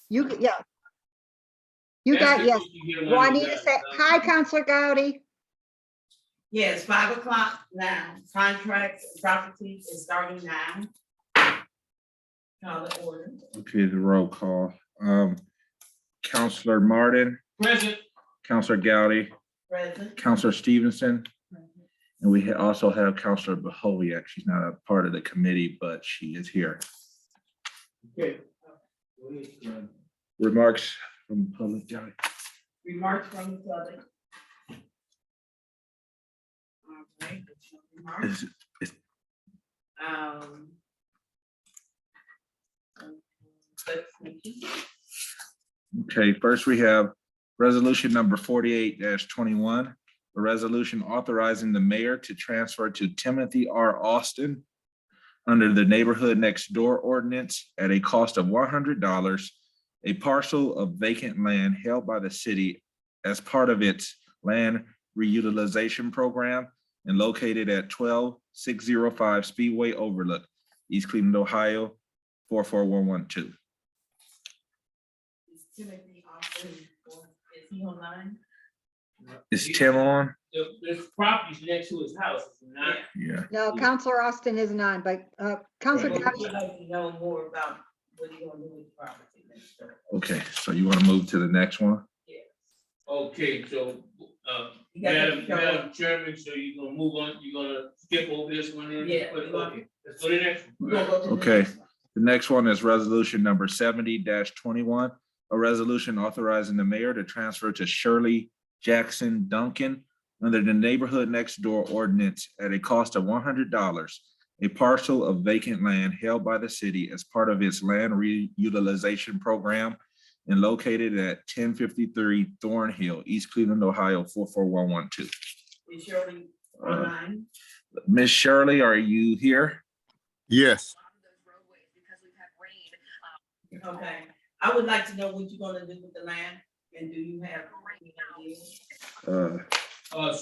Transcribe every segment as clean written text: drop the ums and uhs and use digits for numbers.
Yeah. You got, yes. Juanita said, hi, Counselor Gowdy. Yeah, it's 5 o'clock now. Contracts Properties is starting now. Call the order. Okay, the roll call. Counselor Martin. Present. Counselor Gowdy. Present. Counselor Stevenson. And we also have Counselor Bahoviak. She's not a part of the committee, but she is here. Okay. Remarks from the public, Gowdy. Remarks from the public. Okay. Remarks. Okay, first we have resolution number 48-21, a resolution authorizing the mayor to transfer to Timothy R. Austin under the neighborhood next door ordinance at a cost of $100, a parcel of vacant land held by the city as part of its land reutilization program and located at 12605 Speedway Overlook, East Cleveland, Ohio, 44112. Is Timothy Austin, is he online? Is Tim on? There's properties next to his house, is it not? Yeah. No, Counselor Austin isn't on, but Counselor Would Gowdy, you like to know more about what he's gonna do with the property next door? Okay, so you want to move to the next one? Yes. Okay, so, You got to show Madam Chairman, so you're gonna move on, you're gonna skip over this one then? Yeah. Okay, let's go to the next We're one. gonna go to the Okay. next one. The next one is resolution number 70-21, a resolution authorizing the mayor to transfer to Shirley Jackson Duncan under the neighborhood next door ordinance at a cost of $100, a parcel of vacant land held by the city as part of its land reutilization program and located at 1053 Thornhill, East Cleveland, Ohio, 44112. Is Shirley online? Miss Shirley, are you here? Yes. Okay, I would like to know what you're gonna do with the land, and do you have any ideas?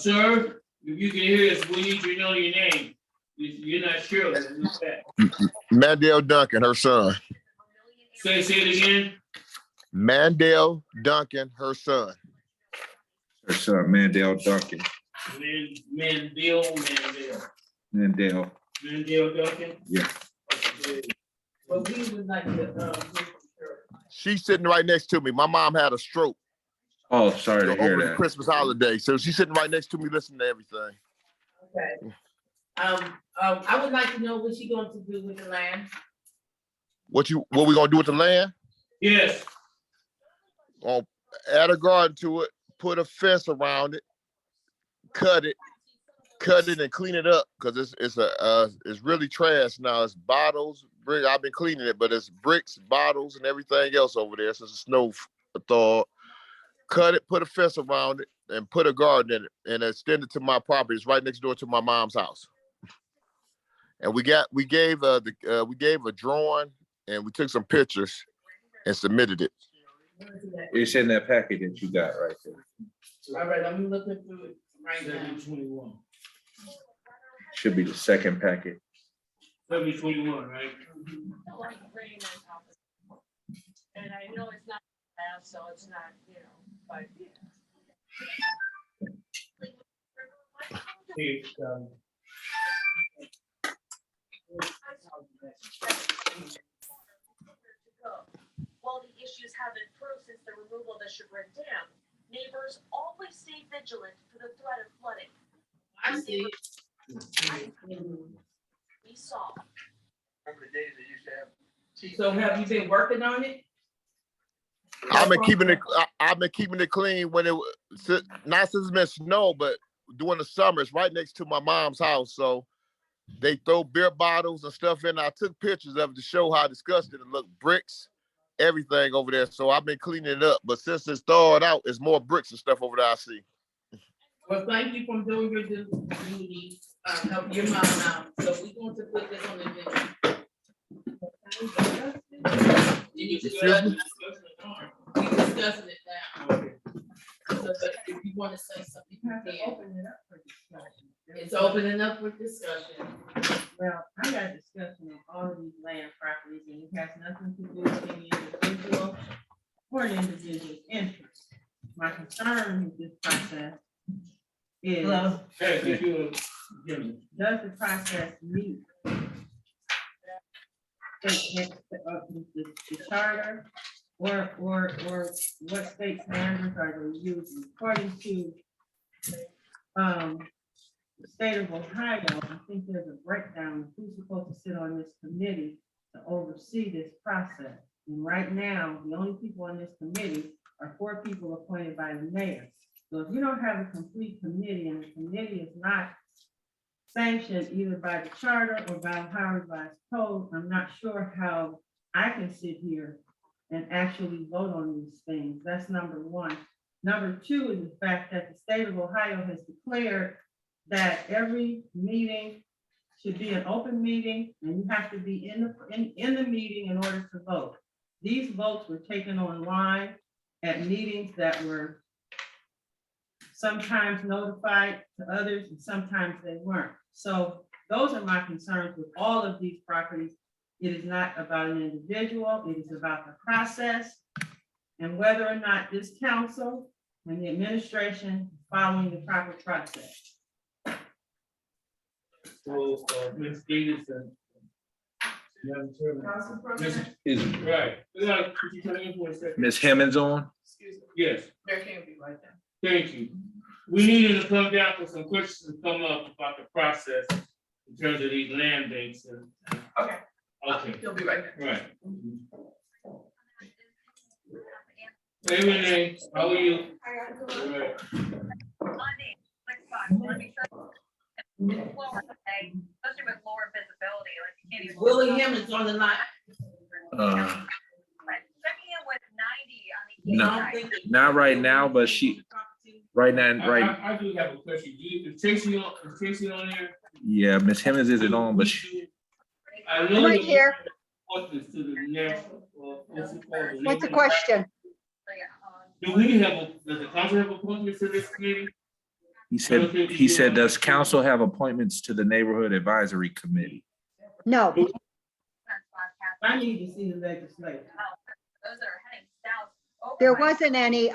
Sir, if you can hear us, we need to know your name. You're not sure. Mandel Duncan, her son. Say it again. Mandel Duncan, her son. Her son, Mandel Duncan. Mandel Duncan. Yeah. Okay. But we would like to, hear from Shirley. She's sitting right next to me. My mom had a stroke Oh, sorry to hear over the that. Christmas holiday, so she's sitting right next to me listening to everything. Okay. I would like to know what she going to do with the land. What we gonna do with the land? Yes. Add a garden to it, put a fence around it, cut it and clean it up, because it's really trash now. It's bottles, brick. I've been cleaning it, but it's bricks, bottles, and everything else over there since the snow thawed. Cut it, put a fence around it, and put a garden in it, and extend it to my property. It's right next door to my mom's house. And we gave a drawing, and we took some pictures and submitted it. It's in that packet that you got right there. All right, I'm looking through it right now. 721. Should be the second packet. 721, right? And I know it's not fast, so it's not, but while the issues have improved since the removal of the Chagrin Dam, neighbors always stay vigilant for the threat of flooding. I see. We saw. Remember the days they used to have. So have you been working on it? I've been keeping it clean when not since it's been snow, but during the summer. It's right next to my mom's house, so they throw beer bottles and stuff in. I took pictures of it to show how disgusting it looked. Bricks, everything over there. So I've been cleaning it up, but since it's thawed out, it's more bricks and stuff over there I see. Well, thank you for doing your duty, help your mom out. So we're going to put this on the agenda. Excuse me? We're discussing it now. So if you want to say something, you can. It's opening up for discussion. Well, I got a discussion on all of these land properties, and it has nothing to do with any individual. for an individual's interest. My concern with this process is, Hello? Hey, if you, does the process meet the charter or what state standards are they using? According to the state of Ohio, I think there's a breakdown of who's supposed to sit on this committee to oversee this process. And right now, the only people on this committee are 4 people appointed by the mayor. So if you don't have a complete committee and the committee is not sanctioned either by the charter or by Ohio Revised Code, I'm not sure how I can sit here and actually vote on these things. That's number one. Number two is the fact that the state of Ohio has declared that every meeting should be an open meeting and you have to be in the meeting in order to vote. These votes were taken online at meetings that were sometimes notified to others and sometimes they weren't. So those are my concerns with all of these properties. It is not about an individual, it is about the process and whether or not this council and the administration is following the proper process. so, Ms. Davidson. Madam Chairman. Is Right, we gotta, could you come in for a second? Ms. Hemmons on? Excuse me, Yes, there can't be right there. thank you. We needed to come down for some questions to come up about the process in terms of these land banks and. Okay. Okay, He'll be right there. right. Hey, Renee, how are you? Right. Monday, next time, let me show you. It's lower today, especially with lower visibility, like you can't even. Willie Hemmons on the line. Checking in with 90 on the east No. side. Not right now, but right now, right, I do have a question. Is Tracy on there? yeah, Ms. Hemmons isn't on, but she, I know I'm right that here. appointments to the national, what's it called? What's the question? Do we have, does the council have appointments to this committee? he said, does council have appointments to the neighborhood advisory committee? No, I need to see the legislature. Those that are heading south. there wasn't any.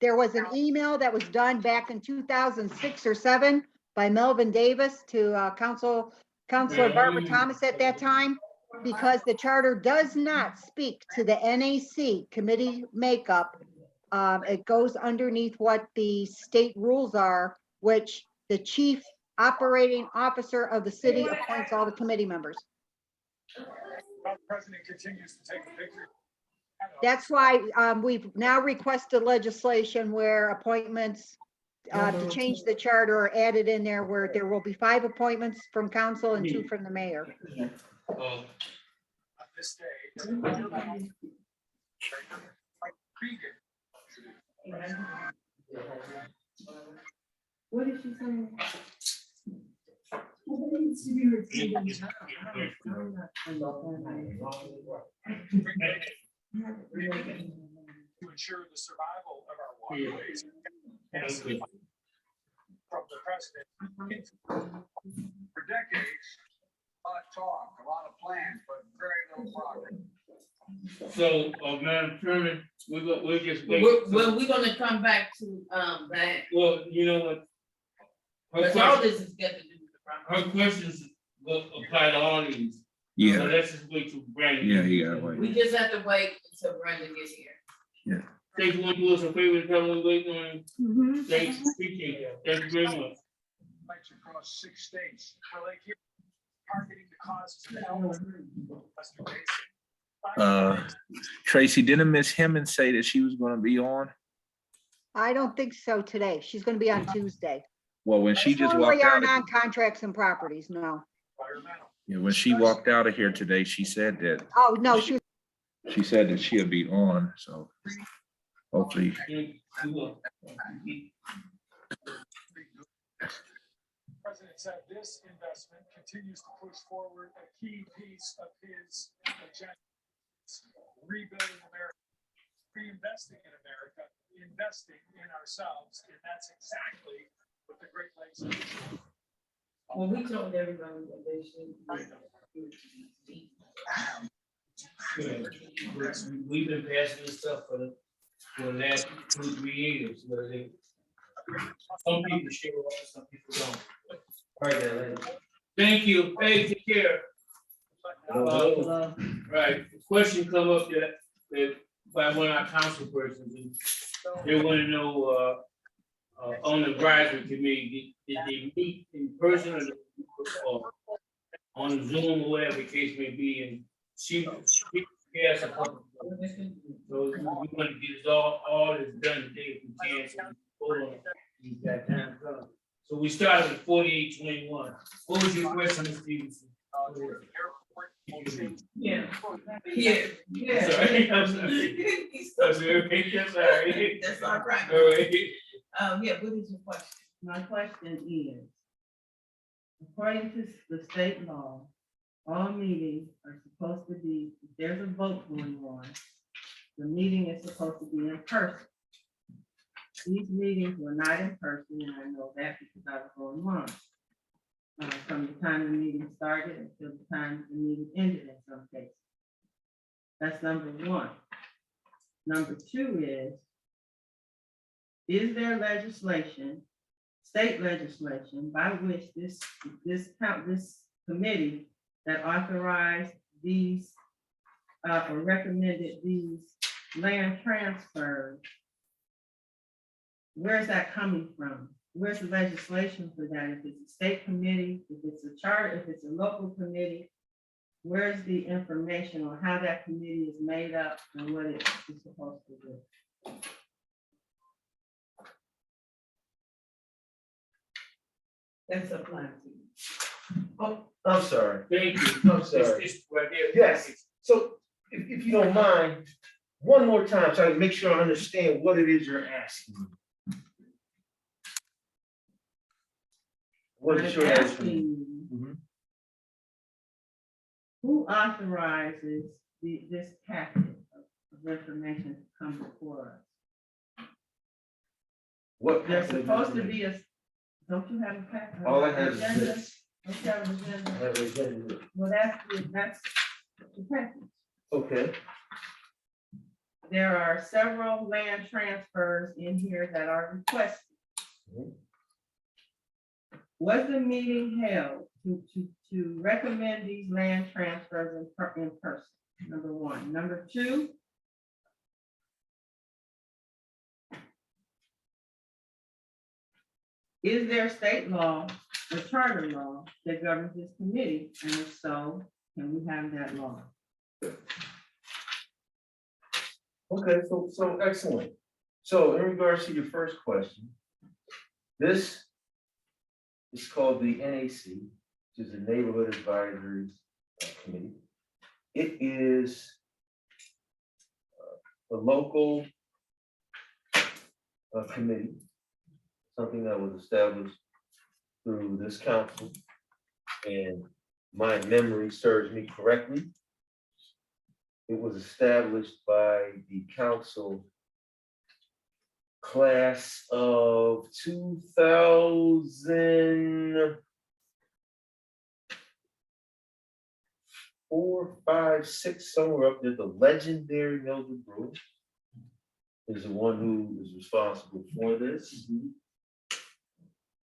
There was an email that was done back in 2006 or 7 by Melvin Davis to Councilor Barbara Thomas at that time, because the charter does not speak to the NAC committee makeup. It goes underneath what the state rules are, which the chief operating officer of the city appoints all the committee members. President continues to take a picture. That's why we've now requested legislation where appointments to change the charter are added in there, where there will be 5 appointments from council and 2 from the mayor. Oh, This day. What did she say? To ensure the survival of our waterways. From the president. For decades, a lot of talk, a lot of plans, but very little progress. so, Madam Chairman, we'll just wait. Well, we're gonna come back to, that, Well, you know what? Her because all question- this is got to do with the property. her questions will apply to all these. So Yeah, let's just wait till Brandon. yeah, you gotta wait. We just have to wait until Brandon gets here. Thank you, want to do us a favor, tell them waiting on him. Mm-hmm. Thanks, appreciate that. Thank you very much. Fights across 6 states. Are they here targeting the causes of the health? Tracy, didn't Ms. Hemmons say that she was gonna be on? I don't think so today. She's going to be on Tuesday. Well, when she just We walked are out, on contracts and properties, no. Environmental. yeah, when she walked out of here today, she said that, Oh, no, she she said that she'll be on, so hopefully. You will. President said this investment continues to push forward a key piece of his agenda. Rebuilding America, reinvesting in America, investing in ourselves, and that's exactly what the Great Lakes is. Well, we told everybody that they should. We've been passing this stuff for for the last 2 or 3 years. Some people show up, some people don't. All right, then, thank you. Hey, take care. Right, the question come up that by one of our council persons, and they want to know, on the advisory committee, did they meet in person or on Zoom or whatever the case may be, and she has a couple. So we want to get this all is done today if we can, so we hold on, we've got time to come. So we started with 4821. What was your question, Ms. Stevenson? Yeah. Sorry, I'm sorry. I'm sorry. That's all right. All right. Yeah, what is your question? My question is, according to the state law, all meetings are supposed to be, if there's a vote going on, the meeting is supposed to be in person. These meetings were not in person, and I know that because I was online. From the time the meeting started until the time the meeting ended in some cases. That's number one. Number two is there legislation, state legislation, by which this committee that authorized these or recommended these land transfers, where's that coming from? Where's the legislation for that? If it's a state committee, if it's a charter, if it's a local committee, where's the information on how that committee is made up and what it's supposed to do? That's a plan to you. Oh, I'm sorry. Thank you. I'm sorry. It's right there. Yes, so if you don't mind, one more time, so I can make sure I understand what it is you're asking. What is your I'm asking? asking Mhm. who authorizes this packet of information to come before us? What? There's packet of supposed to information? be don't you have a packet? All I have is agenda? this. Don't you have an agenda? I have an agenda. Well, that's the package. Okay, There are several land transfers in here that are requested. Mhm. Was the meeting held to recommend these land transfers in person? Number one. Number two, is there state law or charter law that governs this committee? And if so, can we have that law? okay, so excellent. So in regards to your first question, this is called the NAC, which is the Neighborhood Advisory Committee. It is a local committee, something that was established through this council. And my memory serves me correctly, it was established by the council class of 2004, 5, 6, somewhere up there. The legendary Mildred Brewer is the one who is responsible for this.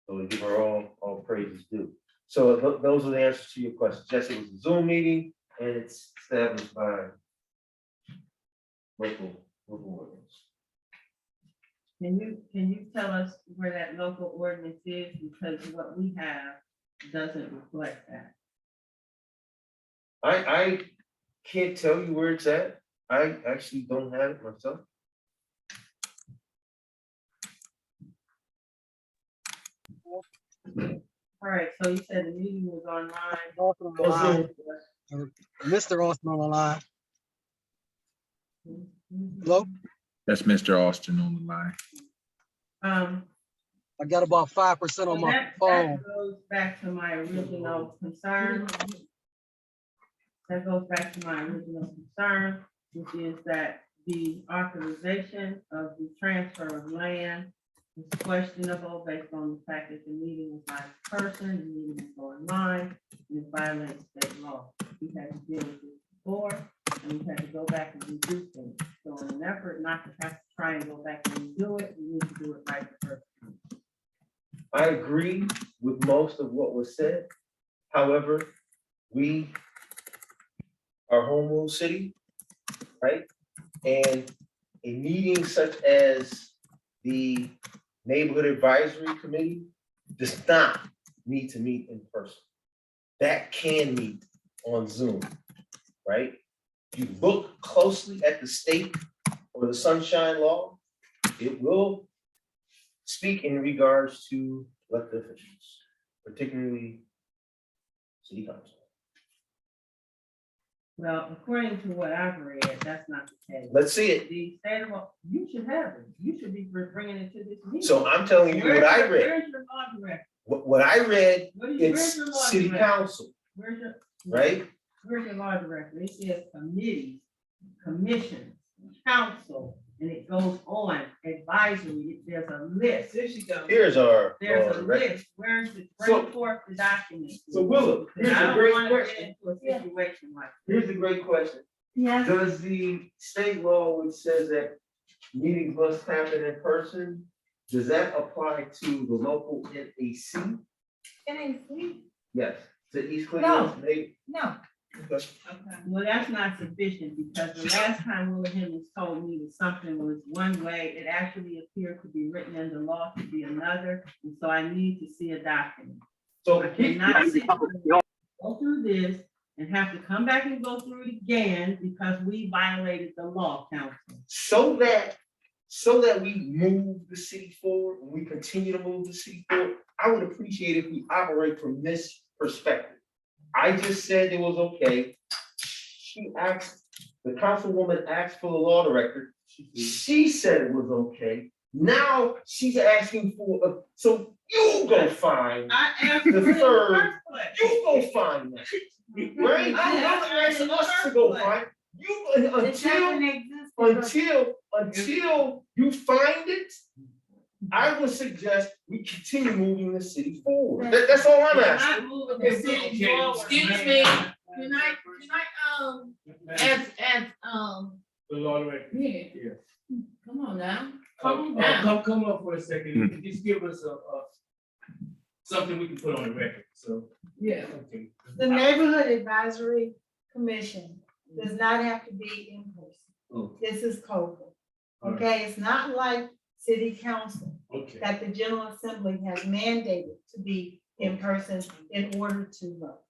So we give her all praises due. So those are the answers to your questions. Yes, it was a Zoom meeting and it's established by local ordinance. Can you tell us where that local ordinance is? Because what we have doesn't reflect that. I can't tell you where it's at. I actually don't have it myself. All right, so you said the meeting was online. Mr. Austin on the line. Hello? That's Mr. Austin on the line. I got about 5% on my That phone. goes back to my original concern. That goes back to my original concern, which is that the authorization of the transfer of land is questionable based on the fact that the meeting was not in person, the meeting was online, and it violates state law. We had to deal with this before, and we had to go back and redo things. So in an effort not to have to try and go back and do it, we need to do it right the first time. I agree with most of what was said. However, we are home rule city, right? And a meeting such as the Neighborhood Advisory Committee does not need to meet in person. That can meet on Zoom, right? If you look closely at the state or the Sunshine Law, it will speak in regards to elected officials, particularly city council. Well, according to what I've read, that's not the case. Let's see it. The state of, you should have it. You should be bringing it to this meeting. So I'm telling you what I read. Where's your law director? What I read, Where's it's your law city director? council, Where's your? right? Where's your law director? It says committees, commissions, council, and it goes on, advisory, there's a list. There she goes. Here's our There's a record. list, where's the, So- bring forth the document. So Willa, here's I a don't great wanna get question. into a situation like. Here's a great question. Yes. Does the state law which says that meetings must happen in person, does that apply to the local NAC? NAC? Yes, to East Cleveland? No. Okay. Well, that's not sufficient, because the last time Willie Hemmings told me that something was one way, it actually appeared to be written in the law to be another, and so I need to see a document. So I cannot sit through- go through this and have to come back and go through it again because we violated the law, council. so that we move the city forward, and we continue to move the city forward, I would appreciate if we operate from this perspective. I just said it was okay. She asked, the councilwoman asked for the law director. She said it was okay. Now she's asking for, so you go find, I asked The for it in the third- first place. you go find that, right? You don't ask us to go find, you, until you find it, I would suggest we continue moving the city forward. That's all I'm We're asking. not moving the city Okay, forward. Excuse me, can I, The law director. yeah, Yeah. come on now, calm Uh, down. Come up for a second, just give us something we can put on the record, so. Yeah. Okay. The Neighborhood Advisory Commission does not have to be in person. Oh, This is COVID. all right, Okay, it's not like city council okay. that the General Assembly has mandated to be in person in order to vote.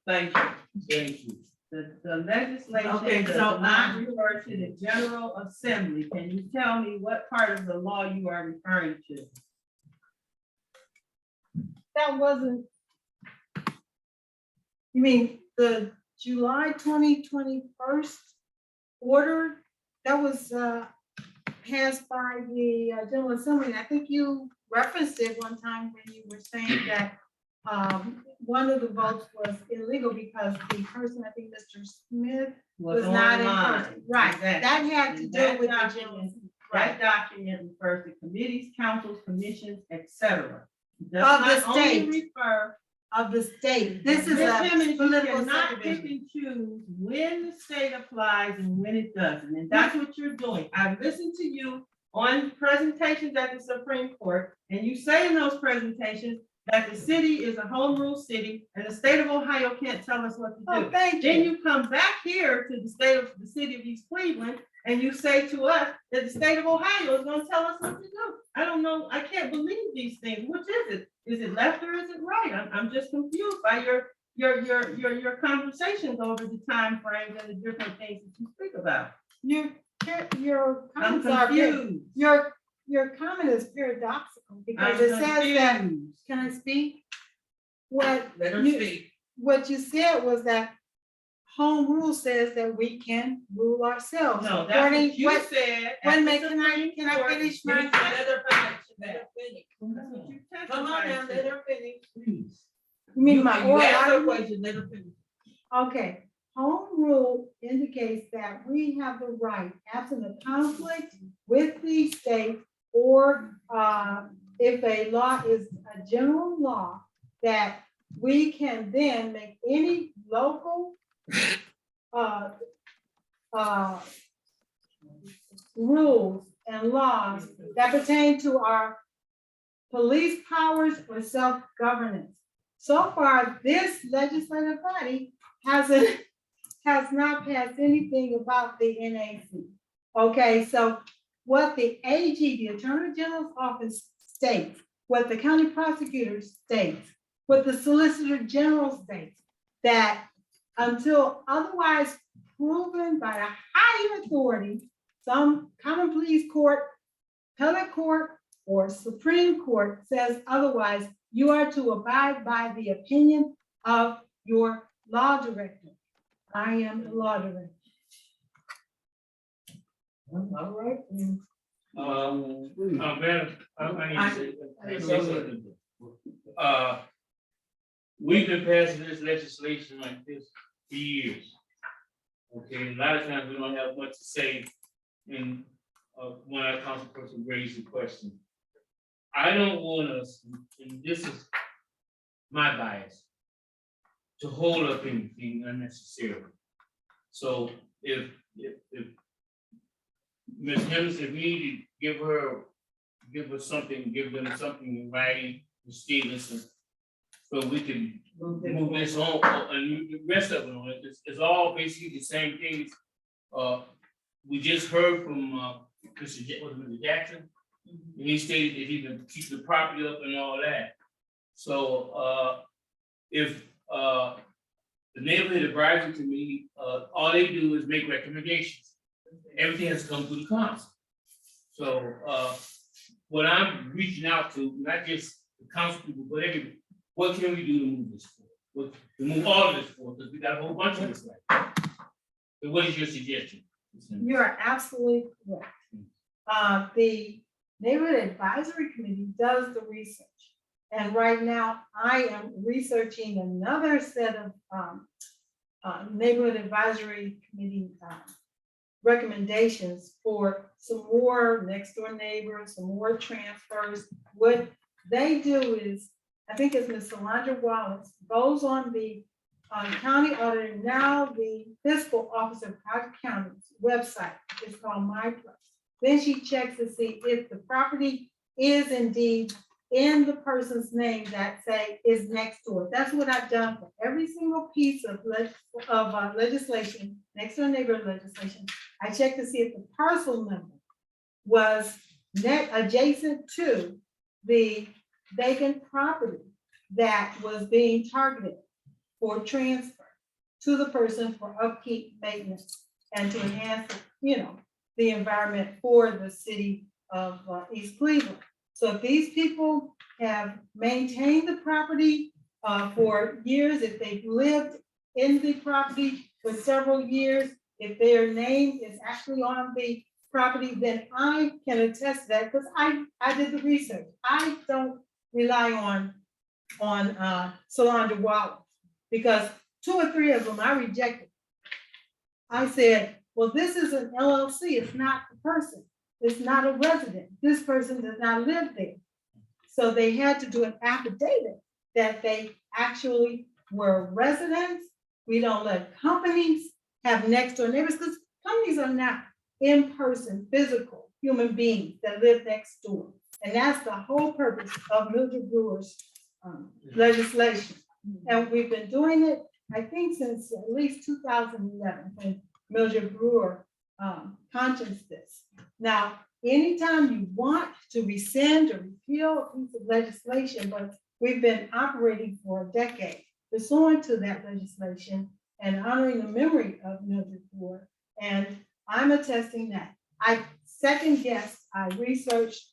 Thank you. Thank you. The legislation Okay, does so, not refer to the General Assembly. Can you tell me what part of the law you are referring to? That wasn't. You mean the July 2021 order that was passed by the General Assembly? I think you referenced it one time when you were saying that one of the votes was illegal because the person, I think Mr. Smith, was not in online. person. Right, Exactly. that had to And do that with the document- General. That document refers to committees, councils, commissions, etc. It does Of the not only state. refer. Of the state. This is Ms. Timmons, a you political cannot pick subdivision. and choose when the state applies and when it doesn't, and that's what you're doing. I've listened to you on presentations at the Supreme Court, and you say in those presentations that the city is a home rule city, and the state of Ohio can't tell us what to Oh, do. thank Then you. you come back here to the city of East Cleveland, and you say to us that the state of Ohio is gonna tell us what to do. I don't know, I can't believe these things. Which is it? Is it left or is it right? I'm just confused by your conversations over the time frames and the different things that you speak about. Your I'm comments are, confused. your comment is paradoxical because it I'm says that, confused. can I speak? What Let her you, speak. what you said was that home rule says that we can rule ourselves. No, that's According- what you said. wait a at the minute, can I Supreme Court. finish my- You said Let her finish, let her that. finish. That's what you Come on now, testified let to. her finish. Please. You mean my You oral asked her argument? question, let her finish. Okay, home rule indicates that we have the right, absent a conflict with the state, or if a law is a general law, that we can then make any local rules and laws that pertain to our police powers or self-governance. So far, this legislative body has not passed anything about the NAC. Okay, so what the AG, the Attorney General's office states, what the county prosecutor states, what the Solicitor General states, that until otherwise proven by a higher authority, some common pleas court, appellate court, or Supreme Court says otherwise, you are to abide by the opinion of your law director. I am the law director. All right. Madam, I need to say something. We've been passing this legislation like this for years. Okay, a lot of times we don't have much to say, and when our councilperson raises a question. I don't want us, and this is my bias, to hold up anything unnecessarily. So if Ms. Henderson, if we need to give her something, give them something in writing, Ms. Stevenson, so we can move this on, and the rest of it on, it's all basically the same things. We just heard from, Mr. Jackson, and he stated that he can keep the property up and all that. So, if, the neighborhood advisory committee, all they do is make recommendations. Everything has to come through the council. So, what I'm reaching out to, not just the council people, but everybody, what can we do to move this forward? To move all of this forward, because we got a whole bunch of this right. So what is your suggestion? You are absolutely correct. The Neighborhood Advisory Committee does the research. And right now, I am researching another set of Neighborhood Advisory Committee recommendations for some more next door neighbors, some more transfers. What they do is, I think it's Ms. Solandra Wallace, goes on the county auditor, now the fiscal officer of Cobb County's website. It's called My Place. Then she checks to see if the property is indeed in the person's name that say is next door. That's what I've done for every single piece of legislation, next door neighborhood legislation. I check to see if the parcel number was net adjacent to the vacant property that was being targeted for transfer to the person for upkeep, maintenance, and to enhance, the environment for the city of East Cleveland. So if these people have maintained the property for years, if they've lived in the property for several years, if their name is actually on the property, then I can attest to that because I did the research. I don't rely on Solandra Wallace because 2 or 3 of them I rejected. I said, well, this is an LLC. It's not a person. It's not a resident. This person does not live there. So they had to do an affidavit that they actually were residents. We don't let companies have next door neighbors because companies are not in-person, physical human beings that live next door. And that's the whole purpose of Mildred Brewer's legislation. And we've been doing it, I think, since at least 2011, when Mildred Brewer conscienced this. Now, anytime you want to rescind or repeal a piece of legislation, but we've been operating for a decade, pursuant to that legislation and honoring the memory of Mildred Brewer. And I'm attesting that. I second guessed, I researched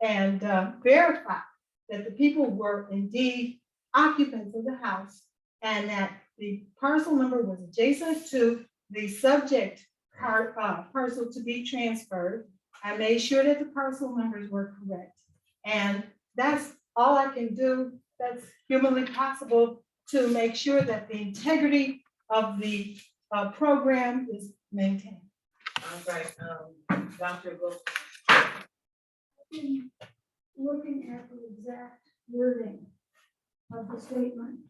and verified that the people were indeed occupants of the house and that the parcel number was adjacent to the subject parcel to be transferred. I made sure that the parcel numbers were correct. And that's all I can do that's humanly possible to make sure that the integrity of the program is maintained. All right, Dr. Wilson. Looking at the exact wording of the statement,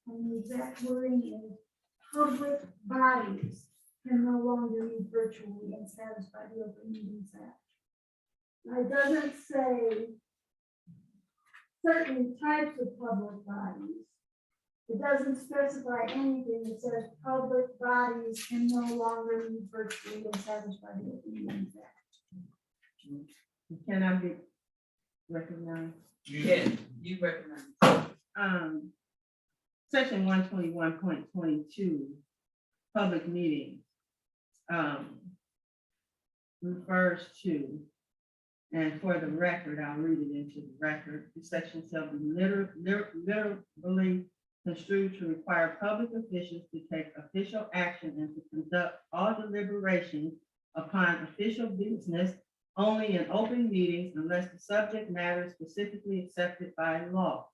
and the exact wording is public bodies can no longer use virtually and satisfy the Open Meetings Act. It doesn't say certain types of public bodies. It doesn't specify anything. It says public bodies can no longer be virtually established by the Open Meetings Act. Can I be recognized? Yeah, you recognize. Section 121.22, public meetings, refers to, and for the record, I'll read it into the record. The section shall be literally construed to require public officials to take official action and to conduct all deliberations upon official business only in open meetings unless the subject matter is specifically accepted by law.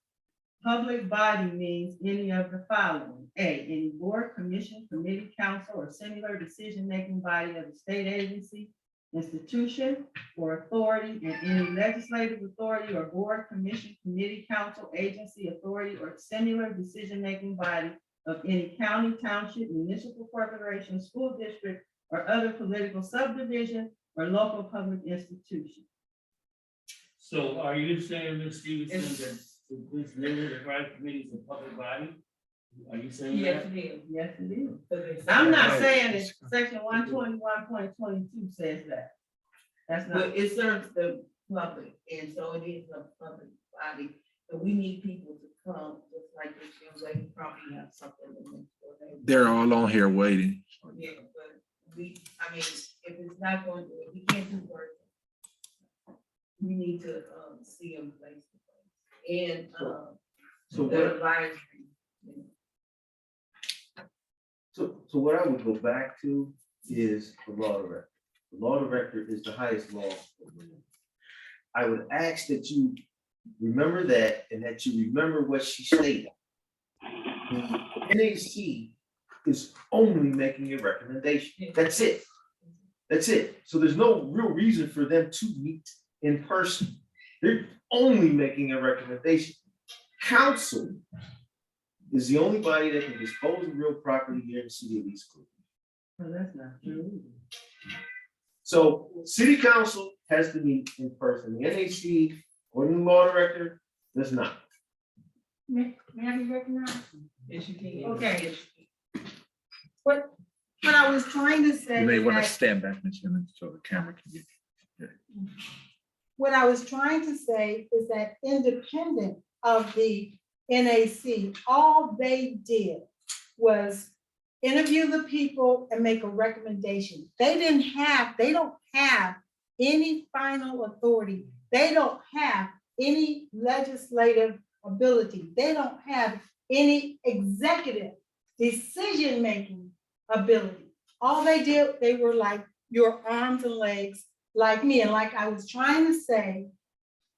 Public body means any of the following: A, any board, commission, committee, council, or similar decision-making body of the state agency, institution, or authority, and any legislative authority or board, commission, committee, council, agency, authority, or similar decision-making body of any county, township, municipal corporation, school district, or other political subdivision or local public institution. So are you saying, Ms. Stevenson, that this neighborhood advisory committee is a public body? Are you saying Yes, that? it is. Yes, it is. So they say- I'm not saying that section 121.22 says that. That's not. But it serves the public, and so it is a public body, so we need people to come, just like this young lady probably have something in them. They're all on here waiting. Yeah, but we, I mean, if it's not going to, if we can't do work, we need to, see them face to face, and, So the what, advisory. so what I would go back to is the law director. The law director is the highest law. I would ask that you remember that and that you remember what she stated. The NAC is only making a recommendation. That's it. That's it. So there's no real reason for them to meet in person. They're only making a recommendation. Council is the only body that can dispose of real property here in the city of East Cleveland. Well, that's not true. So city council has to meet in person. The NAC or the law director does not. May I be recognized? Yes, you can. Okay. What I was trying to say You may is want to that, stand back, Ms. Simmons, so the camera can get. what I was trying to say is that independent of the NAC, all they did was interview the people and make a recommendation. They don't have any final authority. They don't have any legislative ability. They don't have any executive decision-making ability. All they did, they were like your arms and legs, like me. And like I was trying to say,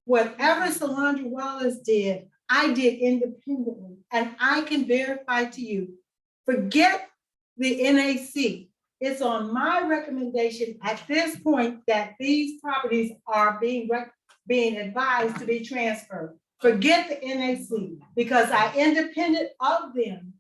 whatever Solandra Wallace did, I did independently, and I can verify to you, forget the NAC. It's on my recommendation at this point that these properties are being advised to be transferred. Forget the NAC, because I independent of them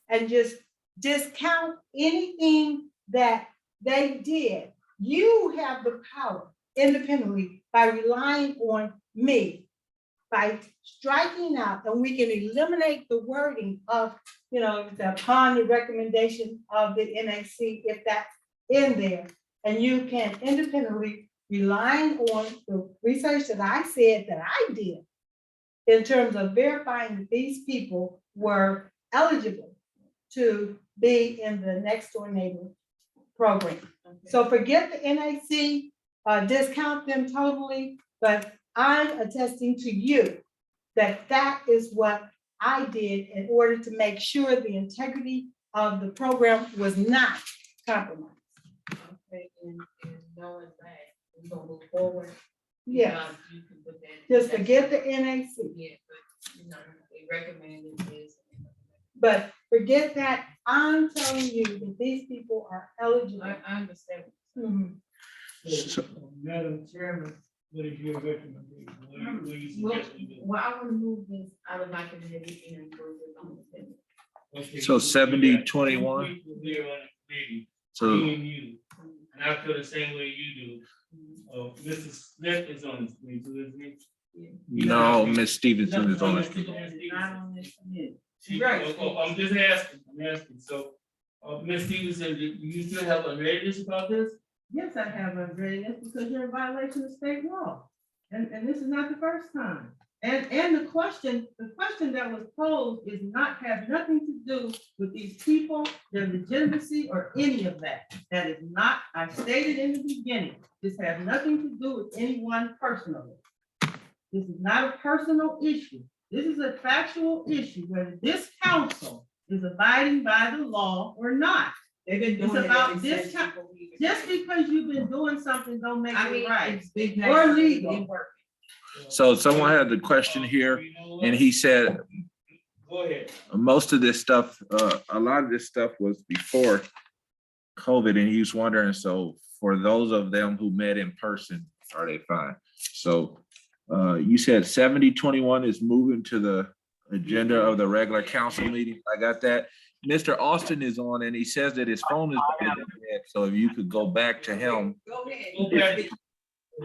and just discount anything that they did. You have the power independently by relying on me, by striking out, and we can eliminate the wording of, upon the recommendation of the NAC, if that's in there. And you can independently relying on the research that I said that I did in terms of verifying that these people were eligible to be in the next door neighbor program. So forget the NAC, discount them totally, but I'm attesting to you that that is what I did in order to make sure the integrity of the program was not compromised. Okay, and knowing that, we're gonna move forward. Yeah, You can put that. just forget the NAC, Yeah, but, they recommended this. but forget that. I'm telling you that these people are eligible. I understand. Mhm. So- Madam Chairman, what is your recommendation? What do you suggest we do? Well, I wanna move this out of my committee and put it on the table. Okay, So we got 70-21. 2 people there on the committee, So me and you, and I feel the same way you do. Mrs. Smith is on the screen, too, isn't it? No, Ms. Stevenson is on it. Not on this committee. I'm just asking, so, Ms. Stevenson, do you still have a readiness about this? Yes, I have unreadiness because you're in violation of state law. And this is not the first time. And the question that was posed is has nothing to do with these people, their legitimacy or any of that. That is not, I stated in the beginning, this has nothing to do with anyone personally. This is not a personal issue. This is a factual issue whether this council is abiding by the law or not. They've been It's doing it about ever this since time. people leave. Just because you've been doing something don't make I it mean, right. it's been. Or legal. So someone had the question here, and he said, Go ahead. most of this stuff, a lot of this stuff was before COVID, and he was wondering, so for those of them who met in person, are they fine? So you said 7021 is moving to the agenda of the regular council meeting. I got that. Mr. Austin is on, and he says that his phone is dead. So if you could go back to him. Go ahead. Okay.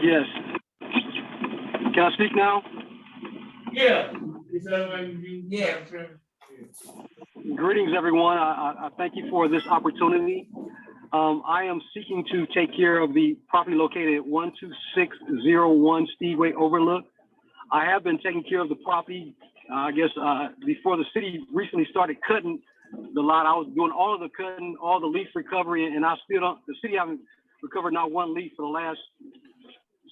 Yes. Can I speak now? Yeah. Is that what you? Yeah. Greetings, everyone. I thank you for this opportunity. I am seeking to take care of the property located at 12601 Speedway Overlook. I have been taking care of the property, I guess, before the city recently started cutting the lot. I was doing all of the cutting, all the leaf recovery, and I still don't, the city haven't recovered not one leaf for the last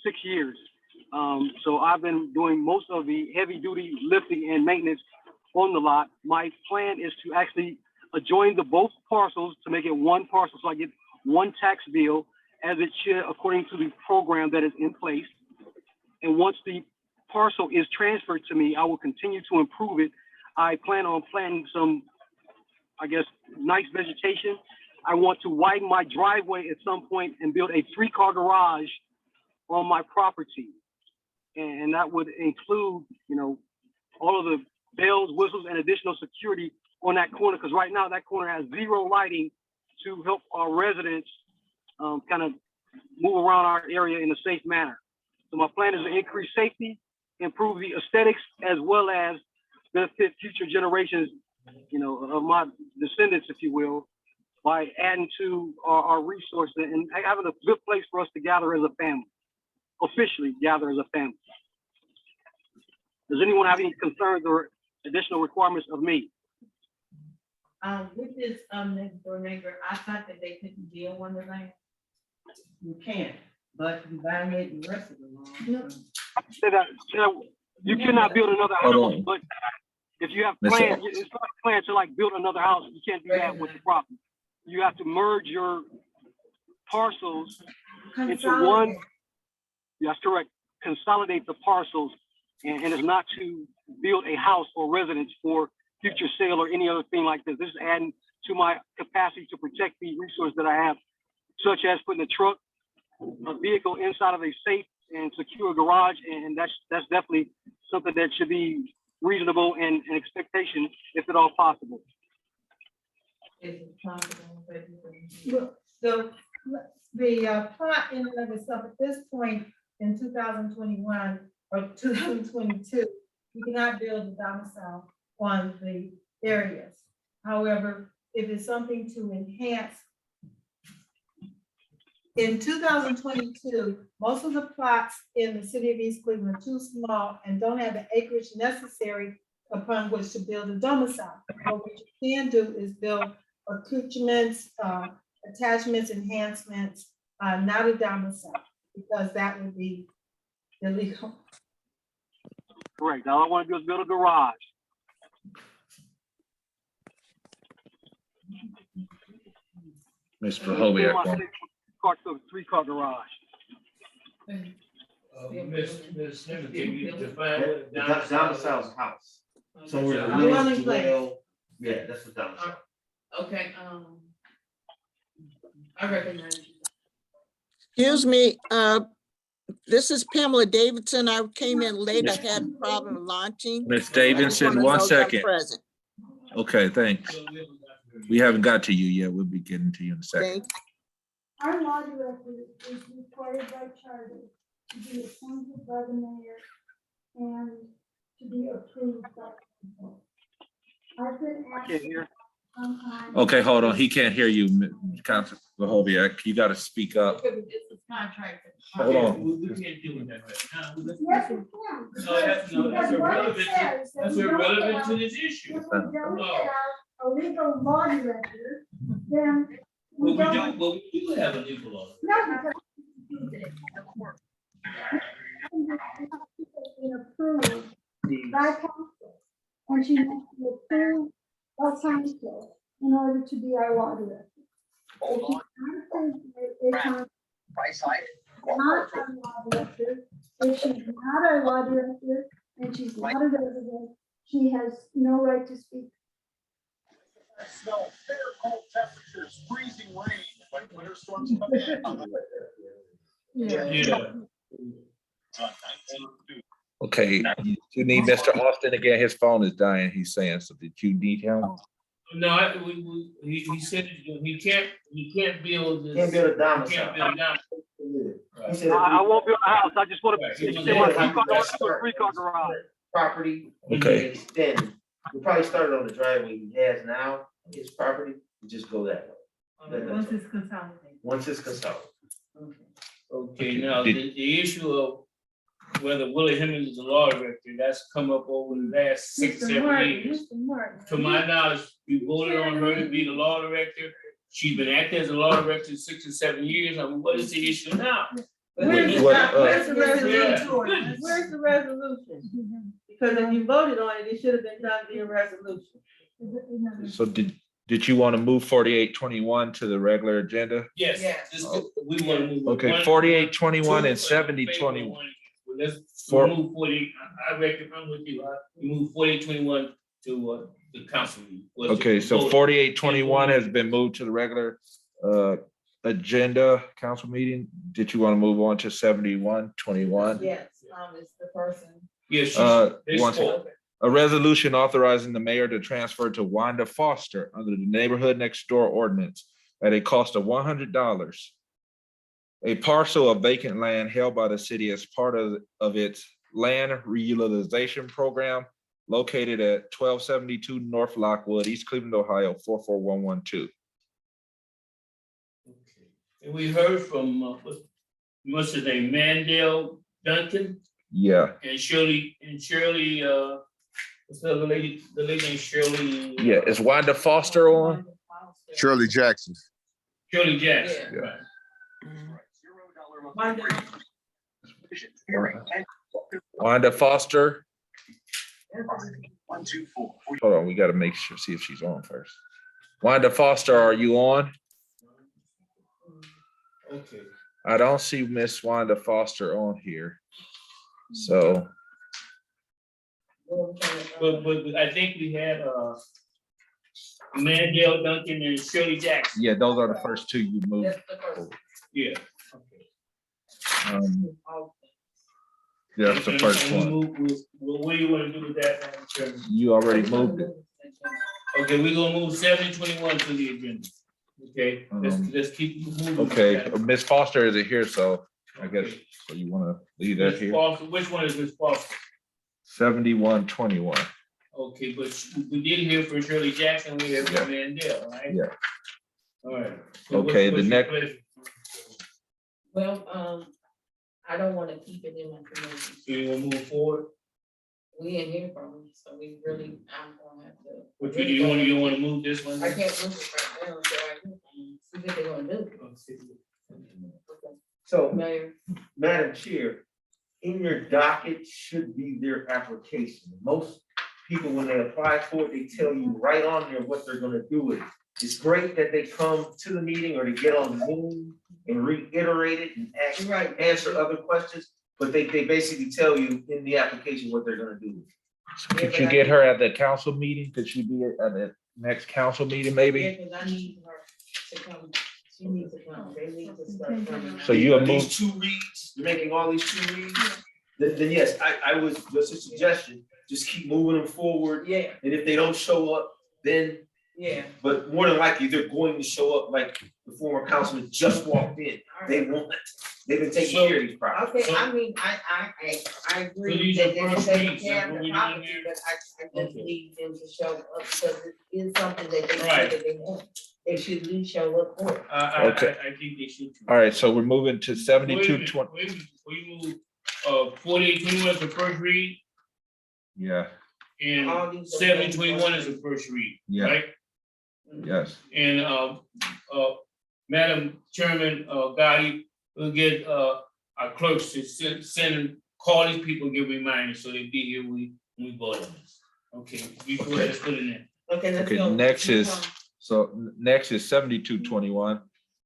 6 years. So I've been doing most of the heavy duty lifting and maintenance on the lot. My plan is to actually adjoin the both parcels to make it one parcel, so I get one tax bill as it should according to the program that is in place. And once the parcel is transferred to me, I will continue to improve it. I plan on planting some, I guess, nice vegetation. I want to widen my driveway at some point and build a 3-car garage on my property. And that would include, you know, all of the bells, whistles, and additional security on that corner, because right now that corner has zero lighting to help our residents kind of move around our area in a safe manner. So my plan is to increase safety, improve the aesthetics, as well as benefit future generations, you know, of my descendants, if you will, by adding to our resources and having a good place for us to gather as a family, officially gather as a family. Does anyone have any concerns or additional requirements of me? With this, next door neighbor, I thought that they couldn't deal one of them. You can't, but you violate the rest of the law. Say that you cannot build another Hold house, on. but if you have Mr. plans, it's not a plan to like build another house. You can't do that with the property. You have to merge your parcels into one. That's correct. Consolidate the parcels, and it's not to build a house or residence for future sale or any other thing like this. This is adding to my capacity to protect the resource that I have, such as putting a vehicle inside of a safe and secure garage, and that's definitely something that should be reasonable and an expectation, if at all possible. Well, the plot in and of itself at this point in 2021 or 2022, you cannot build a domicile on the areas. However, if it's something to enhance, in 2022, most of the plots in the city of East Cleveland are too small and don't have the acreage necessary upon which to build a domicile. But what you can do is build accoutrements, attachments, enhancements, not a domicile, because that would be illegal. Correct. All I want to do is build a garage. Ms. Verhoeven. A 3-car garage. Ms. Simmons, can you define what Domicile's house. Somewhere. A dwelling place. Yeah, that's the domicile. Okay, I recognize you. Excuse me, this is Pamela Davidson. I came in late. I had a problem launching. Ms. I just Davidson, wanna one know that I'm second. present. Okay, thanks. We haven't got to you yet. We'll be getting to you in a second. Thank Our law director is required by charter to be appointed by the mayor and to be approved by council. I've been I asked can't hear. sometimes. Okay, hold on. He can't hear you, Council Lahoviac. You gotta speak up. This is contract. Hold on. We can't do that right now. Yes, we can. No, that's Because what it irrelevant, says that that's we don't irrelevant have- to this issue. If we don't have a legal law director, then But we don't. we do have a legal law. No, because. Been approved by council, and she must be approved by council in order to be our law director. If she's not approved by council, not our law director, if she's not our law director, and she's not a resident, she has no right to speak. Snow, fair cold temperatures, freezing rain, like winter storms come in. Yeah. Okay, you need Mr. Austin again. His phone is dying, he's saying. So did you need him? No, he said he can't build this. Can't build a He domicile. can't build a domicile. He said I won't build a house. I just want Right. to, they want a three-car garage. Property. and Okay. Extend. We probably started on the driveway he has now, his property, we just go that way. Once it's consolidated. Once it's consolidated. Okay, now, the issue of whether Willie Hemmings is a law director, that's come up over the last 6 or 7 years. Mr. Martin. To my knowledge, we voted on her to be the law director. She's been acting as a law director 6 or 7 years. I mean, what is the issue now? Where's What, the resolution? Where's the resolution? Because if you voted on it, it should have been done via resolution. So did you want to move 4821 to the regular agenda? Yes, we want to move. Okay, one- 4821 and two- 7021. Let's For- move 48, I reckon I'm with you. We move 4821 to the council meeting. Okay, so 4821 has been moved to the regular agenda council meeting. Did you want to move on to 7121? Yes, it's the person. Yes, Yes, a resolution authorizing the mayor to transfer to Wanda Foster under the neighborhood next door ordinance at a cost of $100. A parcel of vacant land held by the city as part of its land reutilization program located at 1272 North Lockwood, East Cleveland, Ohio, 44112. And we heard from, what's his name, Mandel Duncan Yeah, and Shirley, what's the other lady, the lady named Shirley? yeah. Is Wanda Foster on? Shirley Jackson. Shirley Jackson, Yeah. right. Wanda Foster? Hold on, we gotta make sure, see if she's on first. Wanda Foster, are you on? Okay. I don't see Miss Wanda Foster on here. So, But I think we had, Mandel Duncan and Shirley Jackson, yeah, those are the first two you moved. That's the person. yeah. That's the first And we one. move- what do you want to do with that, Madam Chairman? You already moved it. Okay, we're gonna move 7021 to the agenda. Okay, let's keep moving. Okay, Miss Foster isn't here, so I guess, so you wanna leave that Ms. here? Foster, which one is Ms. Foster? 7121. Okay, but we did hear from Shirley Jackson, we heard from Mandel, right? Yeah. All right. So Okay, the what's your next- pleasure? Well, I don't want to keep it in my community. So you wanna move forward? We didn't hear from them, so we really, I'm gonna have to. What you wanna move this one? I can't move it right now, so I can see what they're gonna do. So, Mayor, Madam Chair, in your docket should be their application. Most people, when they apply for it, they tell you right on there what they're gonna do with it. It's great that they come to the meeting or they get on Zoom and reiterate it and answer other questions, but they basically tell you in the application what they're gonna do. Could you get her at the council meeting? Could she be at the next council meeting, maybe? yeah, because I need her to come, she needs to come, they need to start coming. So you have These moved, 2 reads, you're making all these 2 reads, then yes, I was, just a suggestion, just keep moving them forward. Yeah, And if they don't show up, then Yeah. But more than likely, they're going to show up like the former councilman just walked in. They won't, they've been taking care of these properties. Okay, I mean, I agree these that are they're first taking reads, care that's of what the we property, doing but I just Okay. need them to show up because it is something that they Right. say that they want. They should at least show up for. it. Okay. I think they should. too. All right, so we're moving to Wait a 72 minute, 20. wait a minute, we move, 4821 is the first read, Yeah, and All these are 7021 is the first read, Yeah. right? yes. And, Madam Chairman, Gotti, we'll get, our clerks to send, call these people, give reminders, so they be here when we vote on this. Okay, before let's put it in. Okay, let's Okay, go. next is 7221.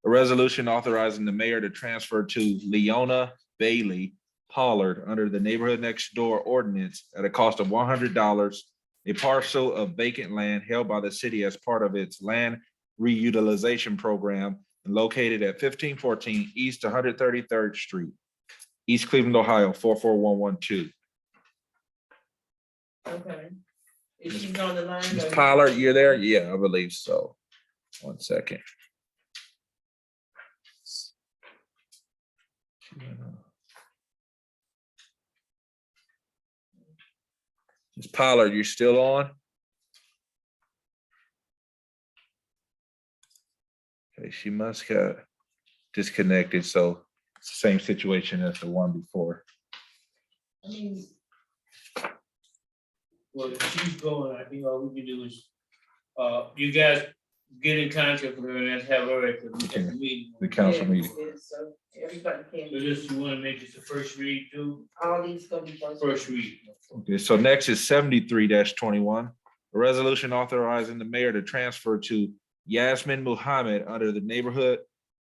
A resolution authorizing the mayor to transfer to Leona Bailey Pollard under the neighborhood next door ordinance at a cost of $100, a parcel of vacant land held by the city as part of its land reutilization program and located at 1514 East 133rd Street, East Cleveland, Ohio, 44112. Okay. Is she on the line? Ms. or- Pollard, you're there? Yeah, I believe so. One second. Ms. Pollard, you still on? Okay, she must have disconnected, so it's the same situation as the one before. I mean, Well, if she's going, I think all we can do is, you guys get in contact with her and let's have her at the meeting. The council yeah, meeting. yeah, so everybody can, So this, you wanna make this the first read too? all these gonna be first. First read. Okay, so next is 73-21. A resolution authorizing the mayor to transfer to Yasmin Muhammad under the neighborhood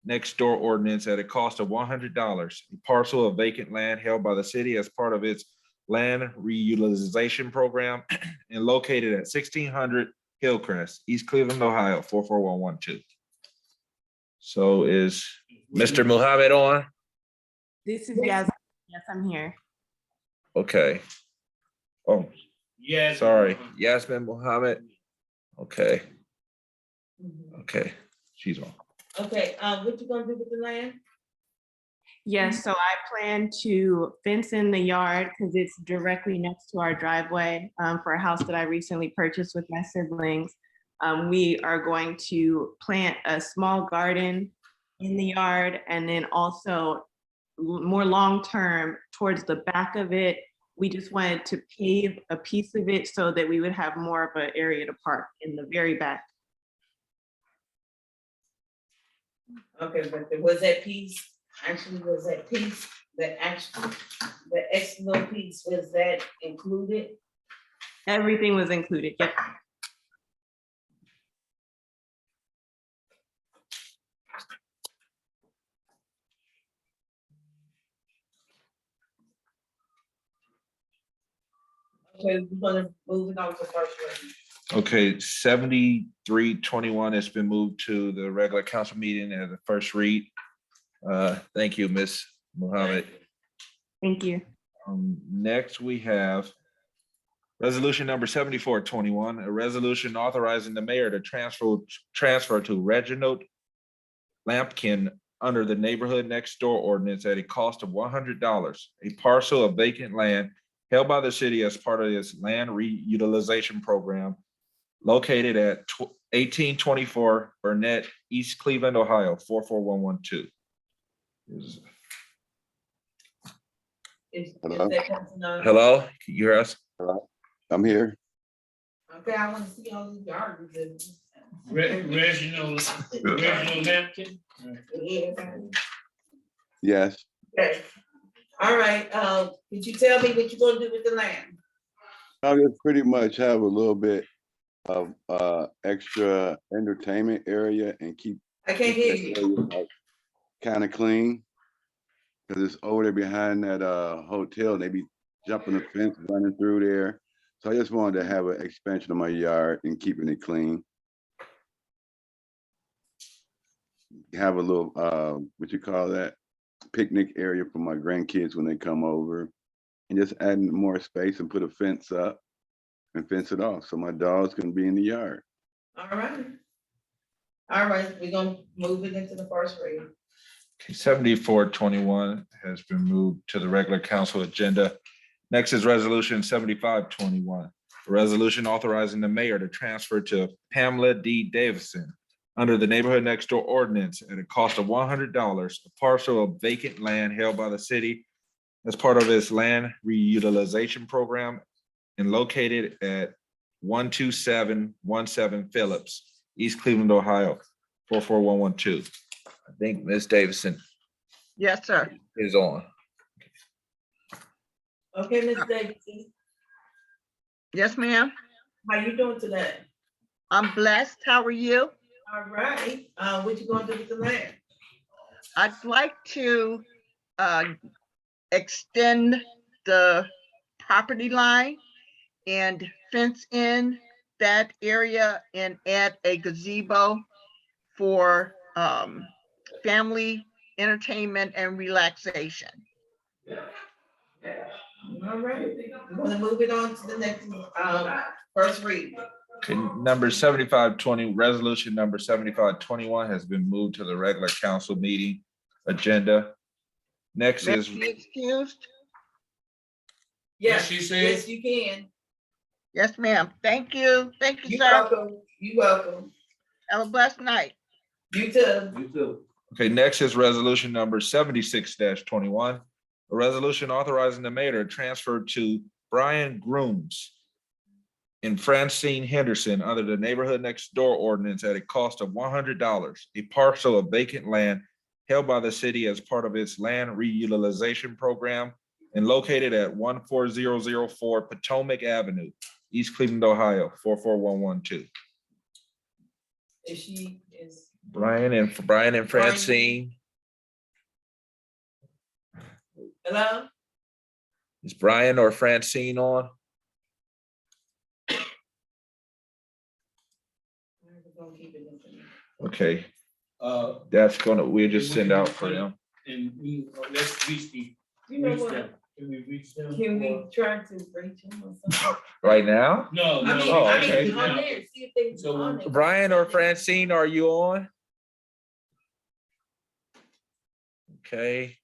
next door ordinance at a cost of $100, a parcel of vacant land held by the city as part of its land reutilization program and located at 1600 Hillcrest, East Cleveland, Ohio, 44112. So is Mr. Muhammad on? This is Yasmin. Yes, I'm here. Okay. Oh, Yeah. sorry, Yasmin Muhammad. Okay, Mhm. okay, she's on. Okay, what you gonna do with the land? Yes, so I plan to fence in the yard because it's directly next to our driveway for a house that I recently purchased with my siblings. We are going to plant a small garden in the yard and then also more long-term towards the back of it. We just wanted to pave a piece of it so that we would have more of an area to park in the very back. Okay, but was that piece, the extra piece, was that included? Everything was included. Yep. Okay, we're gonna move it on to first reading. Okay, 73-21 has been moved to the regular council meeting as the first read. Thank you, Ms. Muhammad. Thank you. Next, we have resolution number 74-21, a resolution authorizing the mayor to transfer to Reginald Lampkin under the neighborhood next door ordinance at a cost of $100, a parcel of vacant land held by the city as part of its land reutilization program located at 1824 Burnett, East Cleveland, Ohio, 44112. Is Hello? that person on? Hello, can you hear us? I'm here. Okay, I wanna see all these gardens. Reginald Lampkin. Yes. Okay, all right, could you tell me what you're gonna do with the land? I'll just pretty much have a little bit of extra entertainment area and keep I can't hear you. kind of clean. Cause it's over there behind that hotel. They be jumping the fence, running through there. So I just wanted to have an expansion of my yard and keeping it clean. Have a little what you call that, picnic area for my grandkids when they come over, and just adding more space and put a fence up and fence it off so my dogs can be in the yard. All right. All right, we're gonna move it into the first reading. 7421 has been moved to the regular council agenda. Next is resolution 7521. A resolution authorizing the mayor to transfer to Pamela D. Davison under the neighborhood next door ordinance at a cost of $100, a parcel of vacant land held by the city as part of its land reutilization program and located at 12717 Phillips, East Cleveland, Ohio, 44112. I think Ms. Davison Yes, sir. is on. Okay, Ms. Davidson, Yes, ma'am. how you doing today? I'm blessed. How are you? All right, what you gonna do with the land? I'd like to extend the property line and fence in that area and add a gazebo for family entertainment and relaxation. All right, we're gonna move it on to the next, first reading. Okay, number 7520, resolution number 7521 has been moved to the regular council meeting agenda. Next May I is, be excused? Yes, she said? yes, you can. Yes, ma'am. Thank you. Thank you, You sir. welcome, you welcome. Have a blessed night. You too. You too. okay, next is resolution number 76-21. A resolution authorizing the mayor to transfer to Brian Grooms and Francine Henderson under the neighborhood next door ordinance at a cost of $100, a parcel of vacant land held by the city as part of its land reutilization program and located at 14004 Potomac Avenue, East Cleveland, Ohio, 44112. If she is, Brian and Francine. hello? Is Brian or Francine on? We're gonna keep it in for now. Okay, we'll just send out for them. And we, let's reach the, You know reach what? them. Can we reach them? Can we or- try to reach him or something? Right now? No, no. Oh, I okay. mean, on there, see if they. So, on there. Brian or Francine, are you on? Okay,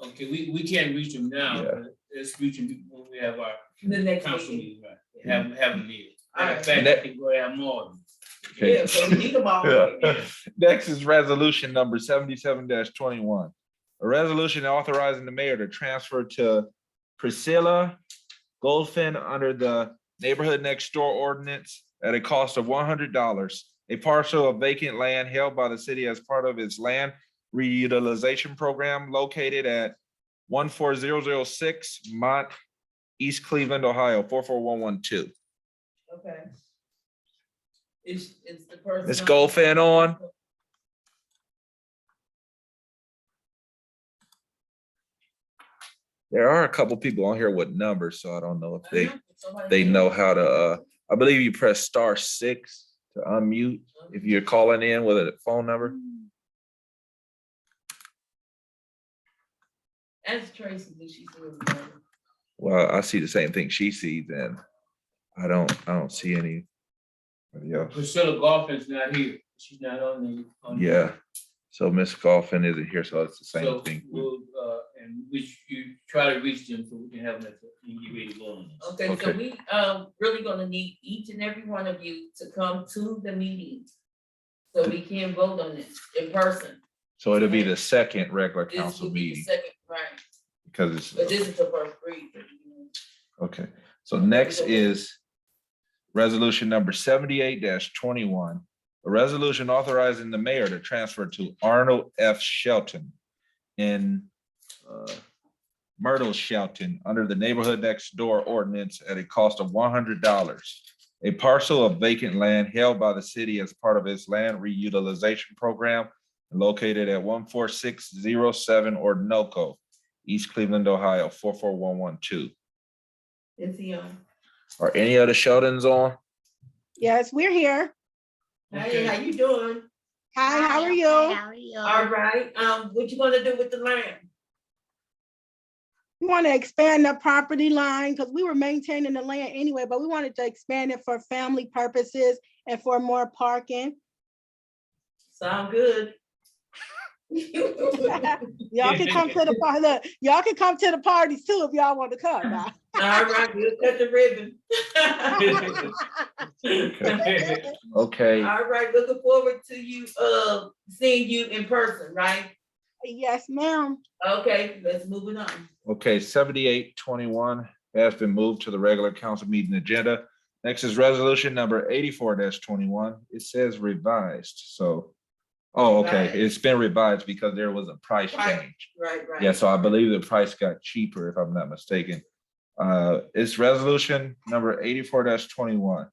Okay, we can't reach them now, Yeah. but let's reach them when we have our The next council meeting. meeting, right? Have them here. Matter of Alright. fact, I think we'll have more. okay. Yeah, so we need them all. Yeah. Next is resolution number 77-21. A resolution authorizing the mayor to transfer to Priscilla Goldfin under the neighborhood next door ordinance at a cost of $100, a parcel of vacant land held by the city as part of its land reutilization program located at 14006 Mont, East Cleveland, Ohio, 44112. Okay. Is the person. Ms. Goldfin on? There are a couple people on here with numbers, so I don't know if they know how to, I believe you press *6 to unmute if you're calling in with a phone number. Ask Tracy, did she see it? Well, I see the same thing she sees and I don't see any. else. Priscilla Golfin's not here. She's not on the. Yeah, so Miss Golfin isn't here, so it's the same So thing. we'll, and you try to reach them so we can have them at the, and get ready to go on this. Okay, so Okay. we, really gonna need each and every one of you to come to the meeting. So we can vote on this in person. So it'll be the second regular This council will be the meeting second, right, because but it's, this is the first read. okay. So next is resolution number 78-21. A resolution authorizing the mayor to transfer to Arnold F. Shelton in Myrtle Shelton under the neighborhood next door ordinance at a cost of $100. A parcel of vacant land held by the city as part of its land reutilization program located at 14607 Orinoco, East Cleveland, Ohio, 44112. Is he on? Are any of the Sheldons on? Yes, we're here. Hey, how you doing? Hi, how are you? All right, what you gonna do with the land? We want to expand the property line because we were maintaining the land anyway, but we wanted to expand it for family purposes and for more parking. Sound good. Y'all can come to the party. Look, y'all can come to the parties too if y'all want to come now. All right, we'll cut the ribbon. Okay, All right, looking forward to you, seeing you in person, right? Yes, ma'am. Okay, let's move it on. okay, 7821 has been moved to the regular council meeting agenda. Next is resolution number 84-21. It says revised, so, oh, okay, Revised. it's been revised because there was a price Right. change. Right. Yeah, so I believe the price got cheaper, if I'm not mistaken. It's resolution number 84-21.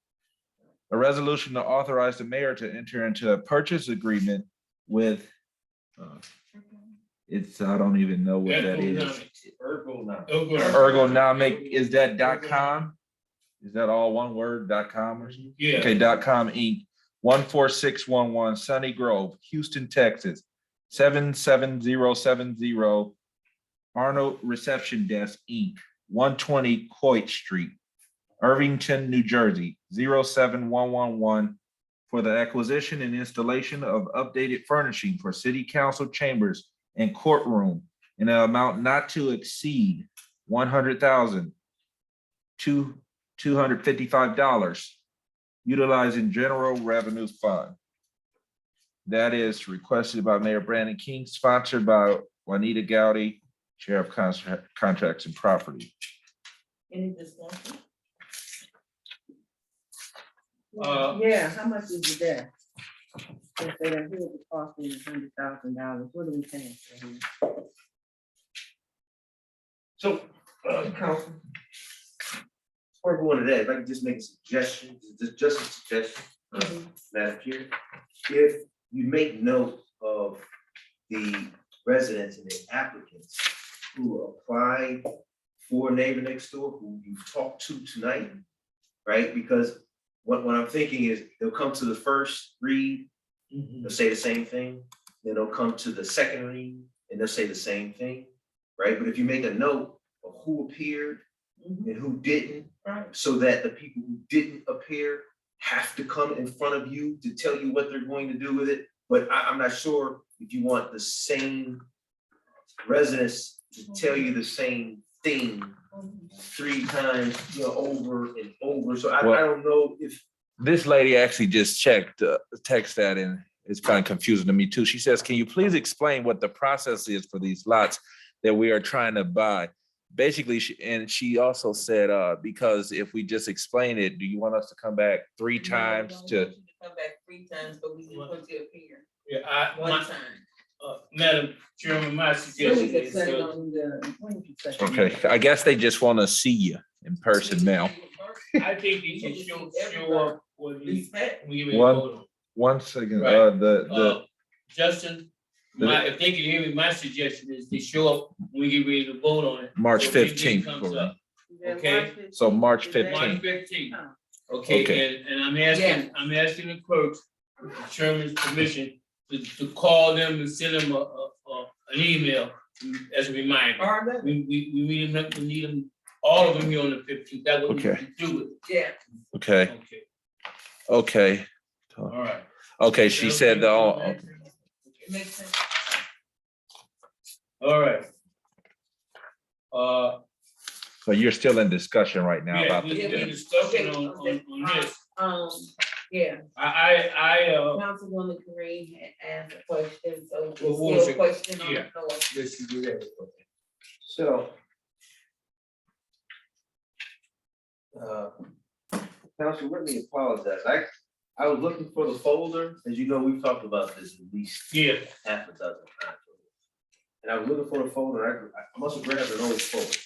A resolution to authorize the mayor to enter into a purchase agreement with, I don't even know what that is. Ergonomic, is that .com? Is that all one word, .com or something? Yeah. Okay, .com Inc., 14611 Sunny Grove, Houston, Texas, 77070. Arnold Reception Desk Inc., 120 Coit Street, Irvington, New Jersey, 07111, for the acquisition and installation of updated furnishing for city council chambers and courtroom in an amount not to exceed $100,255, utilizing general revenue fund. That is requested by Mayor Brandon King, sponsored by Juanita Gowdy, Chair of Contracts and Property. Any discussion? Yeah, how much is it there? They say that here's the cost is $100,000. What are we paying for here? So, council. Before going to that, if I can just make a suggestion, just a suggestion, Madam Chair. If you make note of the residents and the applicants who applied for Neighbor Next Door, who you've talked to tonight, right? Because what I'm thinking is they'll come to the first read, they'll say the same thing, then they'll come to the second read and they'll say the same thing, right? But if you make a note of who appeared and who didn't, so that the people who didn't appear have to come in front of you to tell you what they're going to do with it. But I'm not sure if you want the same residents to tell you the same thing 3 times, over and over. So I don't know if. This lady actually just checked, text that, and it's kind of confusing to me too. She says, can you please explain what the process is for these lots that we are trying to buy? Basically, she also said, because if we just explain it, do you want us to come back 3 times to? Come back 3 times, but we need to appear Yeah, one time. Madam Chairman, my suggestion is, Okay, I guess they just want to see you in person now. I think they should show up when we One- vote on. 1 second, Right. Justin, if they can hear me, my suggestion is they show up when we get ready to vote on it. March So when it 15th. comes up, Okay. So March March 15th. 15th. Okay. Okay, and I'm asking the clerk, with the chairman's permission, to call them and send them an email as a reminder. We need them, all of them here on the 15th. That way we can do it. Yeah. Okay, okay. All right. Okay, she said, It makes sense. All right. so you're still in discussion right now Yeah, about we the. can discussion on this. Yeah. Councilwoman Kareem had asked a question, so Well, what was still a it? question on the Yeah. floor. Let's do that. So. Council, let me apologize. I was looking for the folder. As you know, we've talked about this at least half a dozen times. And I was looking for the folder. I must have grabbed an old folder.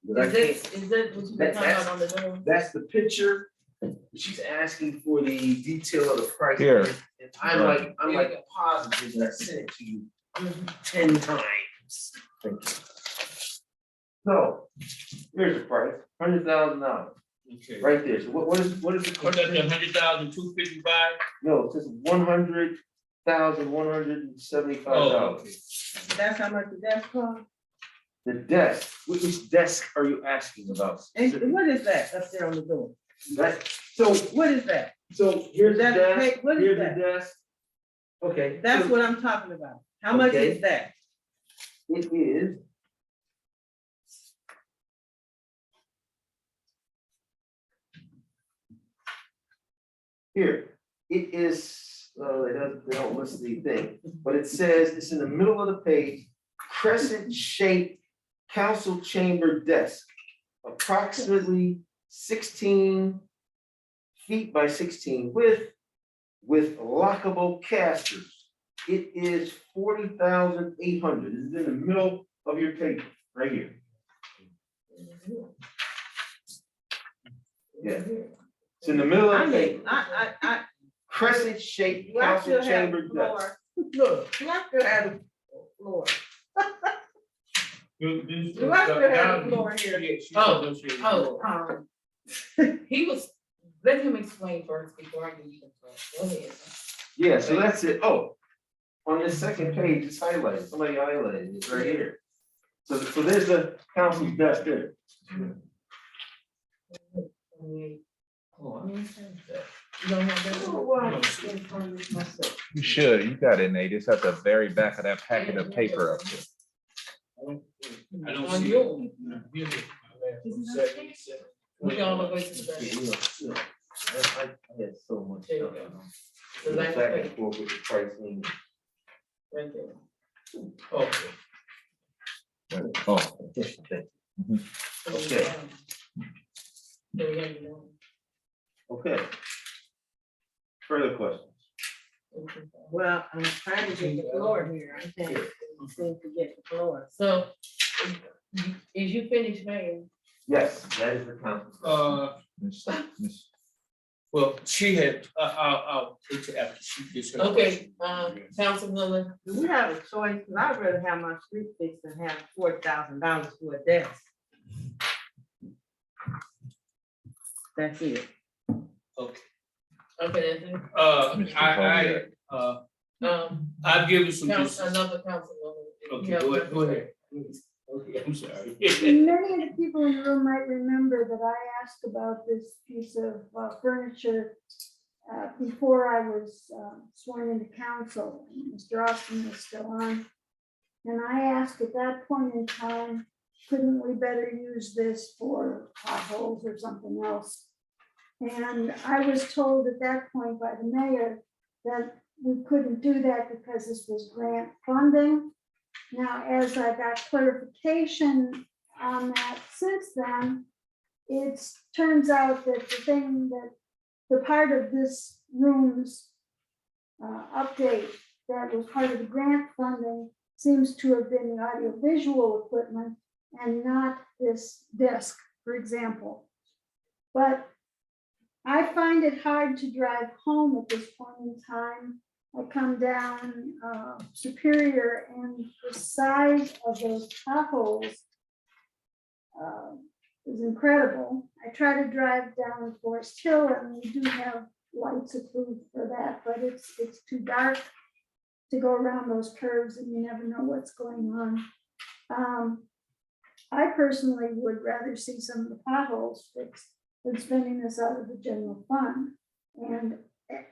But I Is can't- that what you've been talking about on the door? That's the picture. She's asking for the detail of the price. Here. And I'm like positive that I sent it to you 10 times. Thank you. So, here's the price, $100,000, Okay. right there. So what is the Was that the question? 100,255? No, it says $100,175. That's how much the desk cost? The desk, which desk are you asking about? And what is that up there on the door? That, So what is that? So here's the That- desk, hey, what is here's the that? desk. Okay. That's so what I'm talking about. How much Okay. is that? It is. Here, it is, they don't list the thing, but it says, it's in the middle of the page, crescent shaped council chamber desk, approximately 16 feet by 16 width, with lockable casters. It is 40,800. This is in the middle of your paper, right here. Yeah. It's in the middle of the paper. I, Crescent shaped do I council still have chamber the desk. floor? Look, do I still have the floor? Do I still have the floor here? Oh. He was, let him explain first before I give you the floor. Go ahead. Yeah, so that's it. Oh, on this second page, it's highlighted. Somebody highlighted it. It's right here. So there's the council's desk there. You don't have that? Oh, wow, it's been fun with myself. You should, you got it, Nate. It's at the very back of that packet of paper up there. I don't On see you. it. We all the way to the back. I had so much There you stuff. go. The last Back and page, forth with the pricing. right there. Okay. Oh, Okay. There you go. Okay. Further questions? Well, I'm trying to get the floor here. I can't seem to get the floor. So, is you finished, Mayor? Yes, that is the council. Well, she had, I'll take it after she gets her. Okay, Councilwoman, Do we have a choice? 'Cause I'd rather have my street fixed than have $4,000 for a desk. That's it. Okay, okay, that's it. I've given some. Another councilwoman. Okay, go ahead. Okay, I'm sorry. Many of the people in the room might remember that I asked about this piece of furniture before I was sworn into council. Mr. Austin was still on. And I asked at that point in time, couldn't we better use this for potholes or something else? And I was told at that point by the mayor that we couldn't do that because this was grant funding. Now, as I got clarification on that since then, it turns out that the thing that the part of this room's update that was part of the grant funding seems to have been the audiovisual equipment and not this desk, for example. But I find it hard to drive home at this point in time. I come down Superior, and the size of those potholes is incredible. I try to drive down Forest Hill, and we do have lights approved for that, but it's too dark to go around those curves, and you never know what's going on. I personally would rather see some of the potholes fixed than spending this out of the general fund. And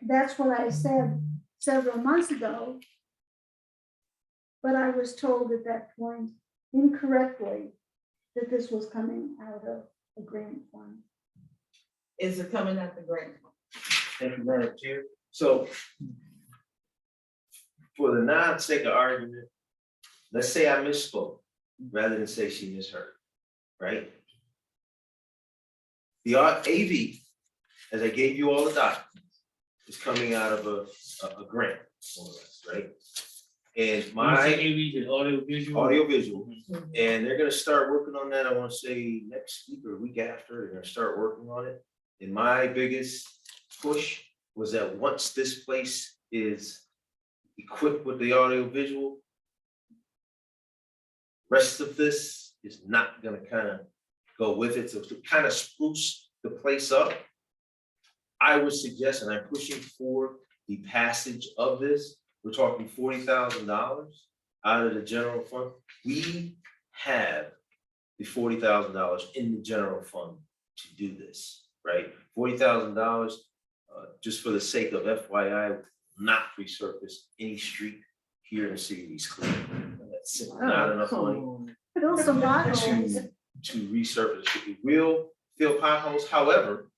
that's what I said several months ago. But I was told at that point incorrectly that this was coming out of a grant fund. Is it coming out the grant? Thank you, Madam Chair. So for the non-sake of argument, let's say I misspoke rather than say she misheard, right? The AV, as I gave you all the documents, is coming out of a grant, more or less, right? And my Audio visual. and they're gonna start working on that, I wanna say next week or a week after, they're gonna start working on it. And my biggest push was that once this place is equipped with the audio visual, rest of this is not gonna kind of go with it. So to kind of spruce the place up, I would suggest, and I'm pushing for the passage of this, we're talking $40,000 out of the general fund. We have the $40,000 in the general fund to do this, right? $40,000 just for the sake of FYI, not resurface any street here in the city of East Cleveland. That's simply not enough money Build some potholes. to resurface. We will fill potholes, however,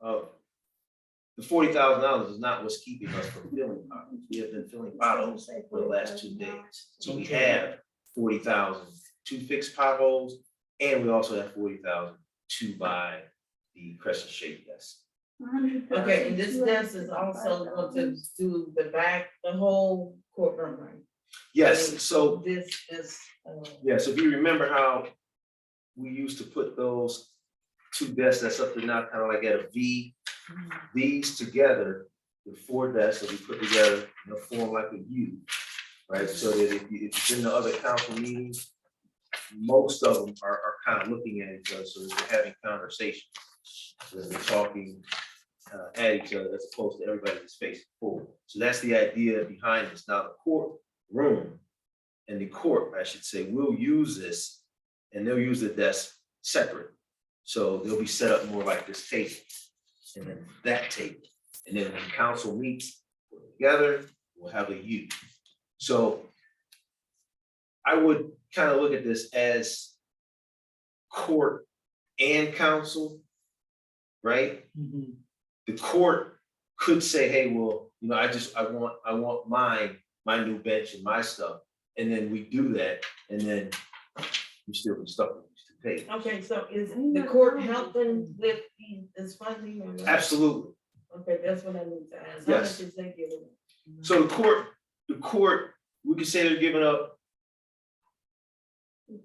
the $40,000 is not what's keeping us from filling potholes. We have been filling potholes for the last 2 days. So we have 40,000 to fix potholes, and we also have 40,000 to buy the crescent shaped desk. Okay, and this desk is also going to do the back, the whole courtroom, right? Yes, so This is, yeah, so if you remember how we used to put those 2 desks that's up to now kind of like at a V, these together, the 4 desks that we put together, they'll form like a U, right? So that if it's in the other council meetings, most of them are kind of looking at each other, so they're having conversations. So they're talking at each other as opposed to everybody that's facing forward. So that's the idea behind this. Now, the courtroom and the court, I should say, will use this, and they'll use the desk separate. So they'll be set up more like this table, and then that table. And then when council meets together, we'll have a U. So I would kind of look at this as court and council, right? The court could say, hey, well, you know, I want my new bench and my stuff. And then we do that, and then we still be stuck with these 2 tables. okay, so is the court helping with this funding or not? Absolutely. Okay, that's what I need to ask. How Yes. much is they giving? So the court, we could say they're giving up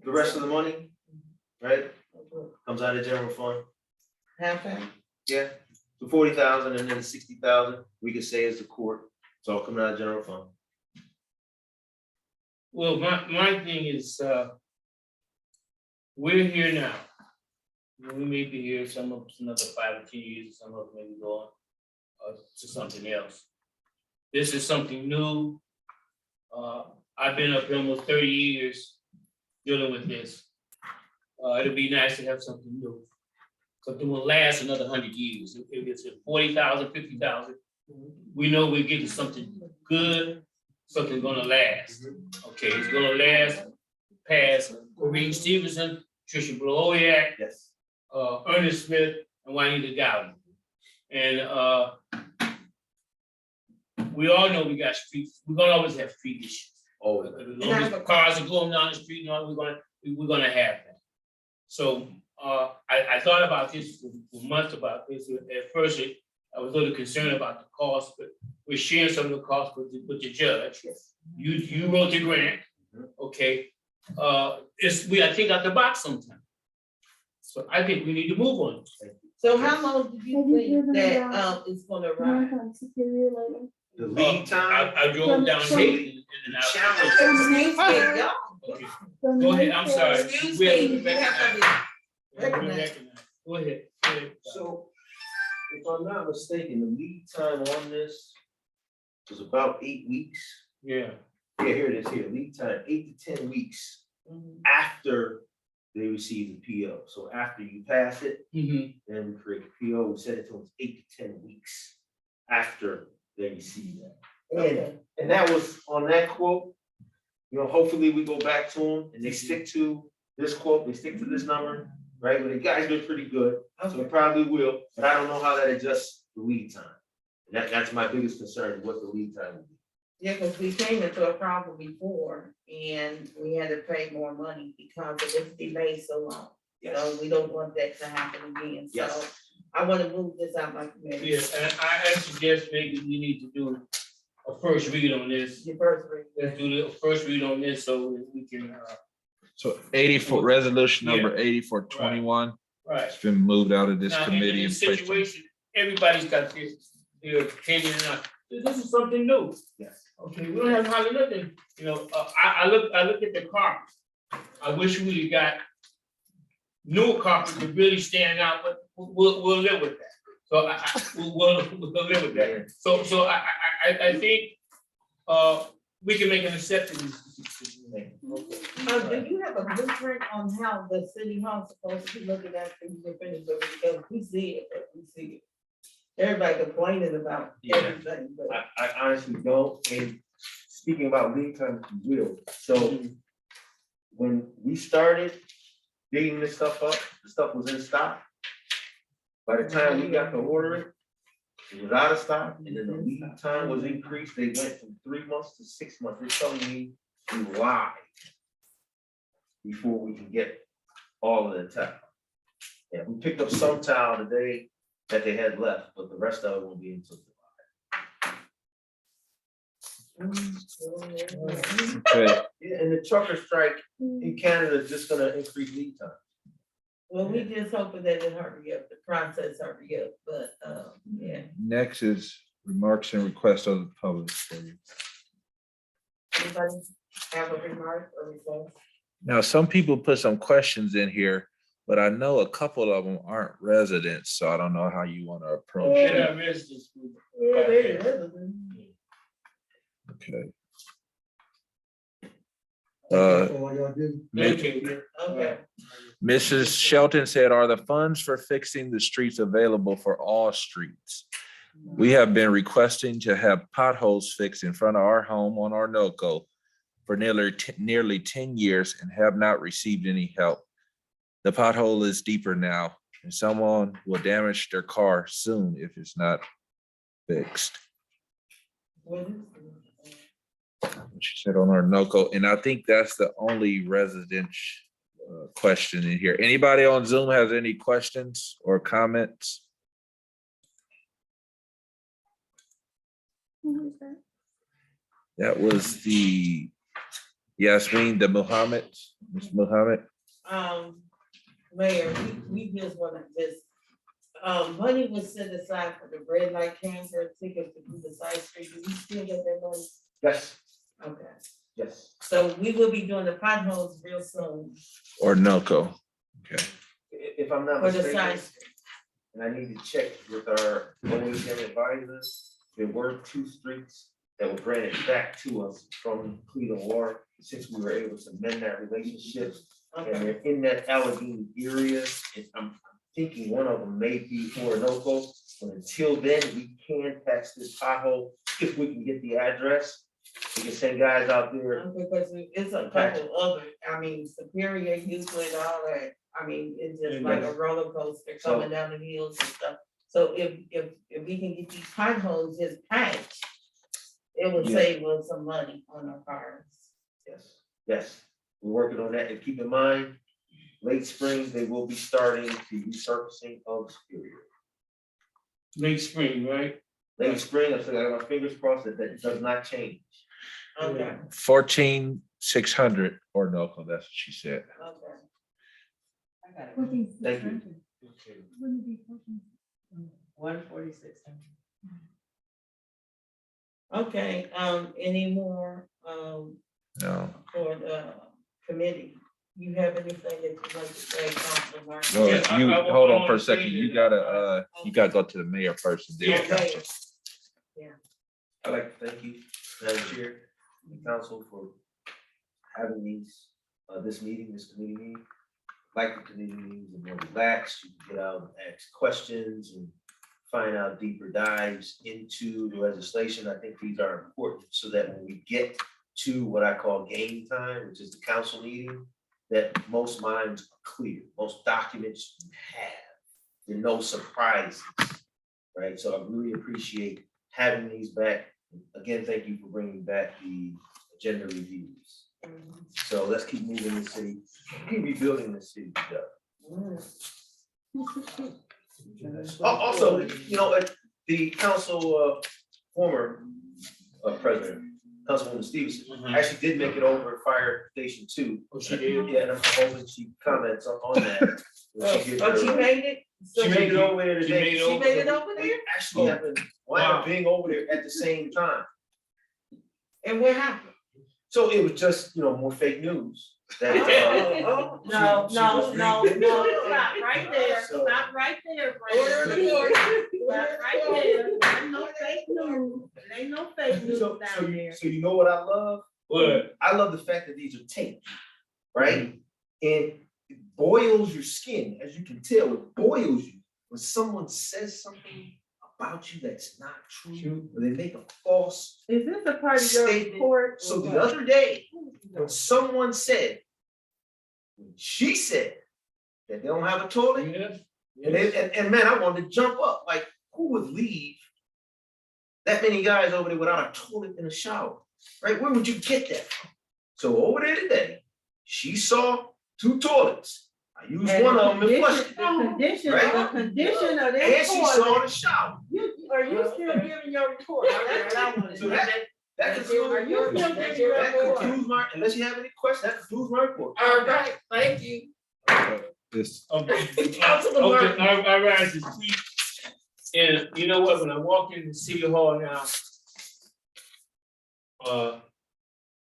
the rest of the money, right? Comes out of general fund. Half that? Yeah, so 40,000 and then 60,000, we could say is the court. It's all coming out of general fund. Well, my thing is, we're here now. We may be here some of us another 5 or 10 years, some of us maybe go on to something else. This is something new. I've been up here almost 30 years dealing with this. It'd be nice to have something new. Something will last another 100 years. If it's at 40,000, 50,000, we know we're getting something good, something gonna last. Okay, it's gonna last past Corrine Stevenson, Tricia Blowiak, Yes. Ernest Smith, and Juanita Gowdy. And we all know we got streets, we're gonna always have street issues. Oh, As long as the cars are going down the street, and all, we're gonna have that. So I thought about this for months about this. At first, I was a little concerned about the cost, but we're sharing some of the costs with the judge. You wrote the grant, okay? We I think out the box sometime. So I think we need to move on. So how long do you Have you think given that them, it's gonna run? the lead time. I drove down Hayden and out. Excuse me, y'all. Okay. Go ahead, I'm sorry. Excuse We have me, to you have to be recognized. Go ahead. Go ahead. So, if I'm not mistaken, the lead time on this was about 8 weeks. Yeah. Yeah, here it is here, lead time, 8 to 10 weeks after they receive the PO. So after you pass it, then we create a PO, we set it to 8 to 10 weeks after they receive that. And that was on that quote. You know, hopefully we go back to them and they stick to this quote, they stick to this number, right? But the guy's been pretty good, so it probably will, but I don't know how that adjusts the lead time. That's my biggest concern, what the lead time will be. Yeah, because we came into a problem before and we had to pay more money because it was delayed so long. So we don't want that to happen again. So Yes. I want to move this out my committee. Yeah, and I suggest maybe we need to do a first read on this. Your first read. Let's do the first read on this so that we can, So 84, resolution number Yeah. 8421. right. It's been moved out of this Now, in committee and this placed on. situation, everybody's got their opinion on, this is something new. Yes. Okay, we don't have hardly nothing, you know, I look at the carpet. I wish we got newer carpet to really stand out, but we'll live with that. So we'll live with that. So I think, we can make an acceptance. Do you have a blueprint on how the city hall is supposed to be looking at things we're finished with? Because we see it, but we see it. Everybody complaining about Yeah. everything, but. I honestly don't, and speaking about lead times, you will, so when we started digging this stuff up, the stuff was in stock. By the time we got to order it, it was out of stock, and then the lead time was increased, they went from 3 months to 6 months, they're telling me we lied before we can get all of the tile. Yeah, we picked up some tile today that they had left, but the rest of it will be until Okay, yeah, and the trucker strike in Canada is just gonna increase lead time. Well, we just hoping that it hurry up, the process hurry up, but, yeah. next is remarks and requests of the public. Anybody have a remark or request? Now, some people put some questions in here, but I know a couple of them aren't residents, so I don't know how you want to approach Get it. our residents. Yeah, they is. Okay. Thank you. Okay. Mrs. Shelton said, are the funds for fixing the streets available for all streets? We have been requesting to have potholes fixed in front of our home on Orinoco for nearly 10 years and have not received any help. The pothole is deeper now, and someone will damage their car soon if it's not fixed. She said on Orinoco, and I think that's the only resident question in here. Anybody on Zoom has any questions or comments? Who was that? That was the Yasmin, the Muhammad, Ms. Muhammad. Mayor, we just wanna just, money was set aside for the red light camera tickets to do the side street. Do we still get that money? Yes, Okay, yes. so we will be doing the potholes real soon Orinoco. Okay. If I'm not for the mistaken, side street. and I need to check with our OEM advisors, there were 2 streets that were granted back to us from Cleveland Water, since we were able to mend that relationship. And Okay, they're in that Allegheny area, and I'm thinking one of them may be Orinoco, but until then, we can patch this pothole if we can get the address. We can send guys out there. because it's a couple other, I mean, Superior, Euclid, all that. I mean, it's just like a roller coaster coming down the hills and stuff. So if we can get these potholes just patched, it would Yeah. save us some money on our cars. Yes, yes, we're working on that, and keep in mind, late spring, they will be starting the resurfacing of Superior. Late spring, right? Late spring, I said, I got my fingers crossed that that does not change. Okay, 14,600 Orinoco, that's what she said. okay. Thank you. Wouldn't it be 14? 146. Okay, any more, No. for the committee? You have anything that you'd like to say, Councilman Martin? Well, Yeah, you, I hold on wanna for a say second. that, You gotta go to the mayor first and then Yeah. council. I'd like to thank you, Madam Chair, and council for having this committee meeting. Like the committee meetings are more relaxed, you can get out and ask questions and find out deeper dives into the legislation. I think these are important so that when we get to what I call game time, which is the council meeting, that most minds are clear, most documents you have, there are no surprises, right? So I really appreciate having these back. Again, thank you for bringing back the agenda reviews. So let's keep moving the city, keep rebuilding the city together. Also, you know, the council, former president, Councilwoman Stevenson, actually did make it over at Fire Station 2. Oh, she did? Yeah, and I'm hoping she comments on that. when she gets Oh, she her- made it? She made it over there She today. made it She made it over We there? actually have been, wind up being over there at the same time. And what happened? So it was just, more fake news. That, Oh, no, she no, was no, reading. no, stop right there, So- stop right there, Brandon. Stop right there, ain't no fake news, there ain't no fake news So down there. so you know what I love? What? I love the fact that these are taped, right? And it boils your skin, as you can tell, it boils you when someone says something about you that's not true, or they make a false Is this a part of your statement. report? So or the what? other day, when someone said, when she said that they don't have a toilet, Yes. and man, I wanted to jump up, like, who would leave that many guys over there without a toilet and a shower, right? Where would you get that from? So over there today, she saw 2 toilets. I used And one the of them and flushed it. condition, Right? the condition of And this she saw the toilet. shower. Are you still giving your report? All right, I want to So know. that concludes, Are you still giving your that report? concludes my, unless you have any questions, that concludes my report. All right, thank you. This, Councilman Okay, Martin. I rise to speak. And you know what, when I walk into City Hall now,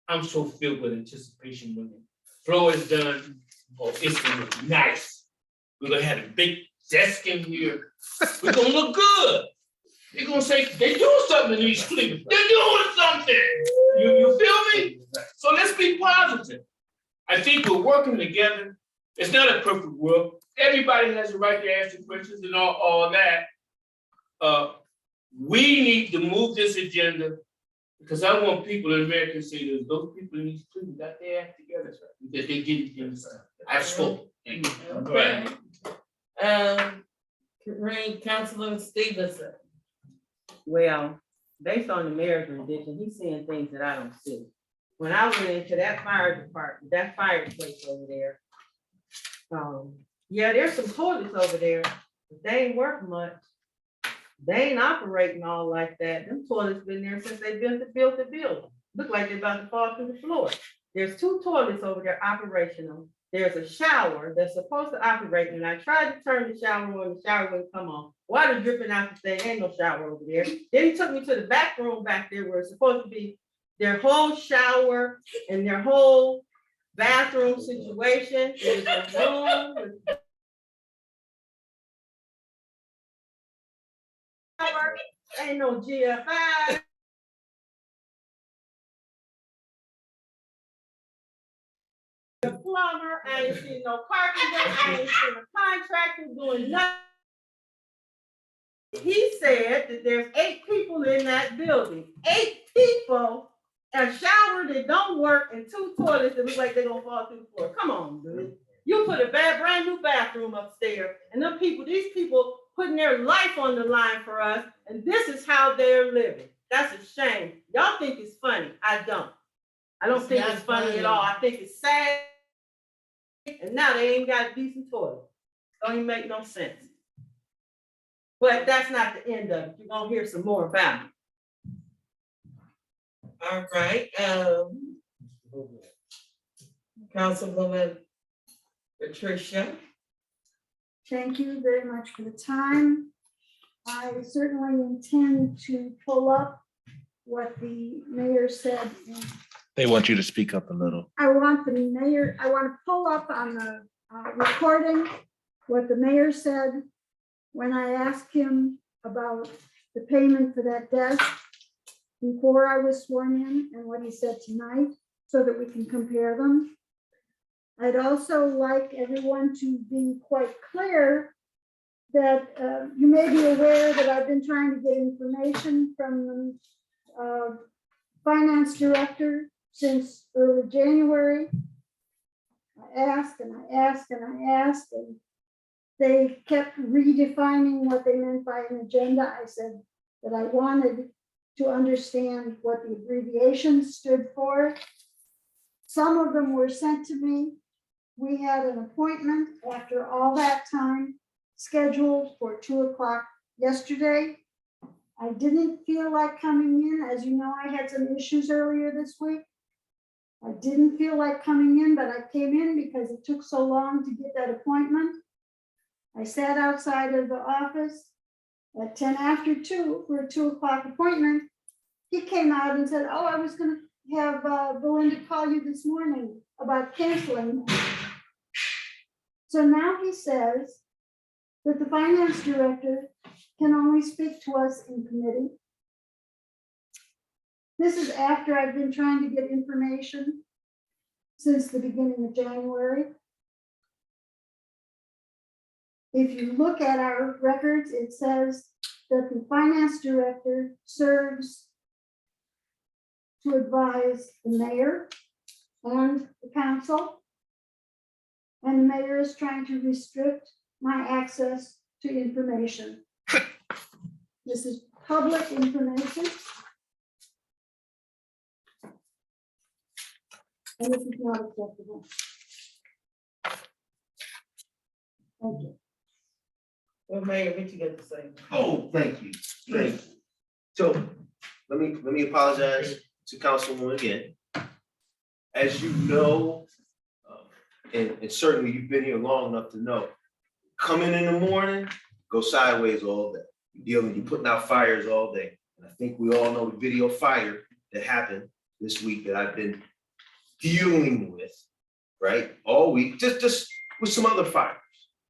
I'm so filled with anticipation when the floor is done, or it's gonna look nice. We're gonna have a big desk in here, we're gonna look good. They're gonna say, they're doing something in these streets, they're doing something. You feel me? So let's be positive. I think we're working together. It's not a perfect world. Everybody has a right to ask the questions and all that. We need to move this agenda because I want people in America to say that those people in these places got their act together, that they get it done. I've spoken. Thank you. Okay. Kareem, Councilor Stevenson. Well, based on the mayor's rendition, he's seeing things that I don't see. When I went into that fire department, that fire place over there, yeah, there's some toilets over there, but they ain't worth much. They ain't operating all like that. Them toilets been there since they built the building. Look like they're about to fall through the floor. There's 2 toilets over there operational. There's a shower that's supposed to operate, and I tried to turn the shower on, the shower wouldn't come on. Water dripping out the thing, ain't no shower over there. Then he took me to the back room back there where it's supposed to be their whole shower and their whole bathroom situation. There's a room with shower, ain't no GFI. The plumber, I ain't seen no carpenter, I ain't seen a contractor doing nothing. He said that there's 8 people in that building, 8 people, a shower that don't work and 2 toilets that look like they're gonna fall through the floor. Come on, dude. You put a brand new bathroom upstairs and these people putting their life on the line for us, and this is how they're living. That's a shame. Y'all think it's funny. I don't. I don't think it's funny at all. I think it's sad. And now they ain't got a decent toilet. Don't even make no sense. But that's not the end of it. You're gonna hear some more about it. All right, Councilwoman Patricia. Thank you very much for the time. I certainly intend to pull up what the mayor said. they want you to speak up a little. I want to pull up on the recording what the mayor said when I asked him about the payment for that desk before I was sworn in and what he said tonight, so that we can compare them. I'd also like everyone to be quite clear that you may be aware that I've been trying to get information from the finance director since early January. I asked and I asked and I asked, and they kept redefining what they meant by an agenda. I said that I wanted to understand what the abbreviations stood for. Some of them were sent to me. We had an appointment after all that time scheduled for 2 o'clock yesterday. I didn't feel like coming in. As you know, I had some issues earlier this week. I didn't feel like coming in, but I came in because it took so long to get that appointment. I sat outside of the office at 10 after 2 for a 2 o'clock appointment. He came out and said, oh, I was gonna have Belinda call you this morning about canceling. So now he says that the finance director can only speak to us in committee. This is after I've been trying to get information since the beginning of January. If you look at our records, it says that the finance director serves to advise the mayor and the council. And the mayor is trying to restrict my access to information. This is public information. And this is not acceptable. Thank you. Well, Mayor, what you got to say? Oh, thank you. Thank you. So let me apologize to Councilwoman again. As you know, and certainly you've been here long enough to know, coming in the morning, go sideways all day. You're putting out fires all day. And I think we all know the video fire that happened this week that I've been dealing with, right? All week, just with some other fires,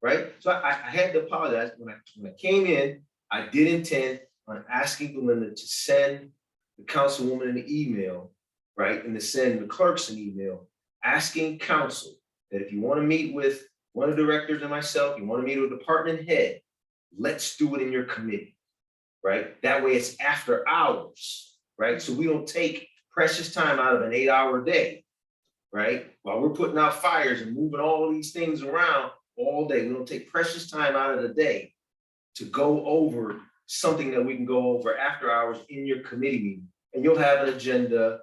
right? So I had to apologize. When I came in, I did intend on asking Belinda to send the councilwoman an email, right? And to send the clerks an email asking council that if you want to meet with one of the directors and myself, you want to meet with a department head, let's do it in your committee, right? That way it's after hours, right? So we don't take precious time out of an 8-hour day, right? While we're putting out fires and moving all of these things around all day, we don't take precious time out of the day to go over something that we can go over after hours in your committee meeting. And you'll have an agenda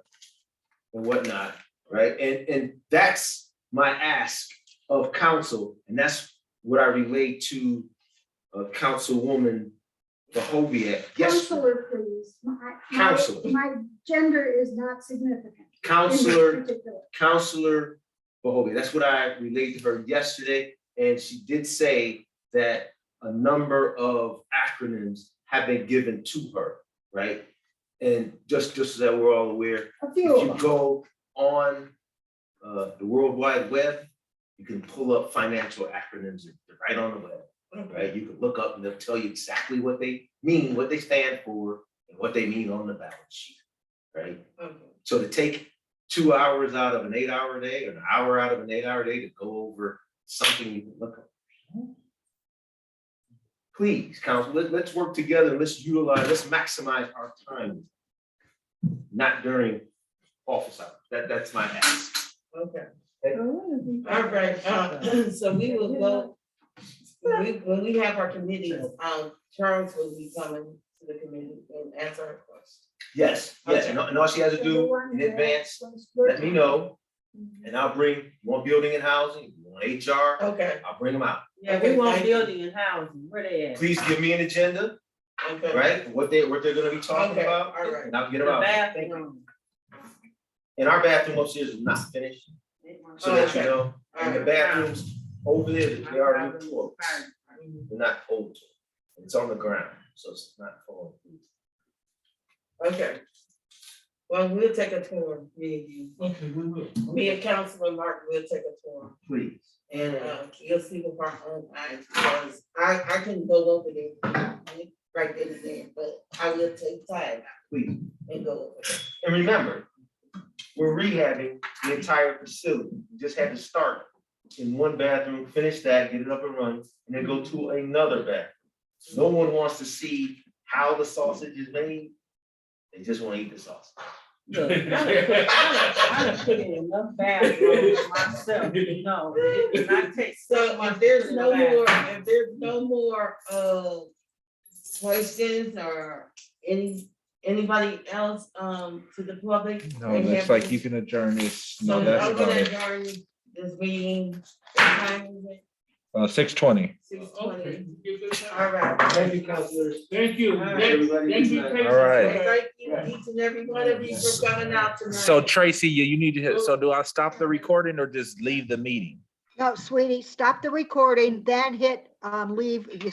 and whatnot, right? And that's my ask of council, and that's what I relate to Councilwoman Bahoviak. Yes, Counselor, please. Counselor. My gender is not significant. in this Counselor, particular. Counselor Bahoviak, that's what I relayed to her yesterday, and she did say that a number of acronyms have been given to her, right? And just so that we're all aware, A few if of you them. go on the World Wide Web, you can pull up financial acronyms right on the web, right? You can look up and they'll tell you exactly what they mean, what they stand for, and what they mean on the balance sheet, right? So to take 2 hours out of an 8-hour day, or an hour out of an 8-hour day to go over something you can look up. Please, council, let's work together, let's maximize our time. Not during office hours, that's my ask. Okay. All right, so we will go, when we have our committees, Charles will be coming to the committee and answer our questions. Yes, and all she has to do in advance, let me know, and I'll bring, you want building and housing, you want HR, Okay. I'll bring them out. Yeah, we want building and housing, where they at? Please give me an agenda, Okay. right, what they're gonna be talking Okay, about, all right. and I'll get The them out. Thank you. bathroom. And our bathroom upstairs is not finished, so that you Okay. know, and the bathrooms over there, they are new toilets. They're not old, it's on the ground, so it's not full. Okay. Well, we'll take a tour, me and you. Okay, we will. Me and Councilman Mark will take a tour. Please. And you'll see with our own eyes, because I can go over there right then and there, but I will take time Please. and go over there. And remember, we're rehabbing the entire facility. We just had to start in one bathroom, finish that, get it up and running, and then go to another bathroom. No one wants to see how the sausage is made. They just want to eat the sausage. Look, I done put in enough bathrooms myself, you know, it does not take so So much. if there's to no put in a more, bathroom. if there's no more questions or anybody else to the public? No, it looks like you can adjourn this. So No, I'm that's gonna about it. adjourn this meeting. What time is it? 6:20. 6:20. All right. Thank you, counselors. Thank you. All right, Thank everybody. you. All right. Thank you, each and every one of you for coming out tonight. So Tracy, you need to hit, so do I stop the recording or just leave the meeting? No, sweetie, stop the recording, then hit leave. You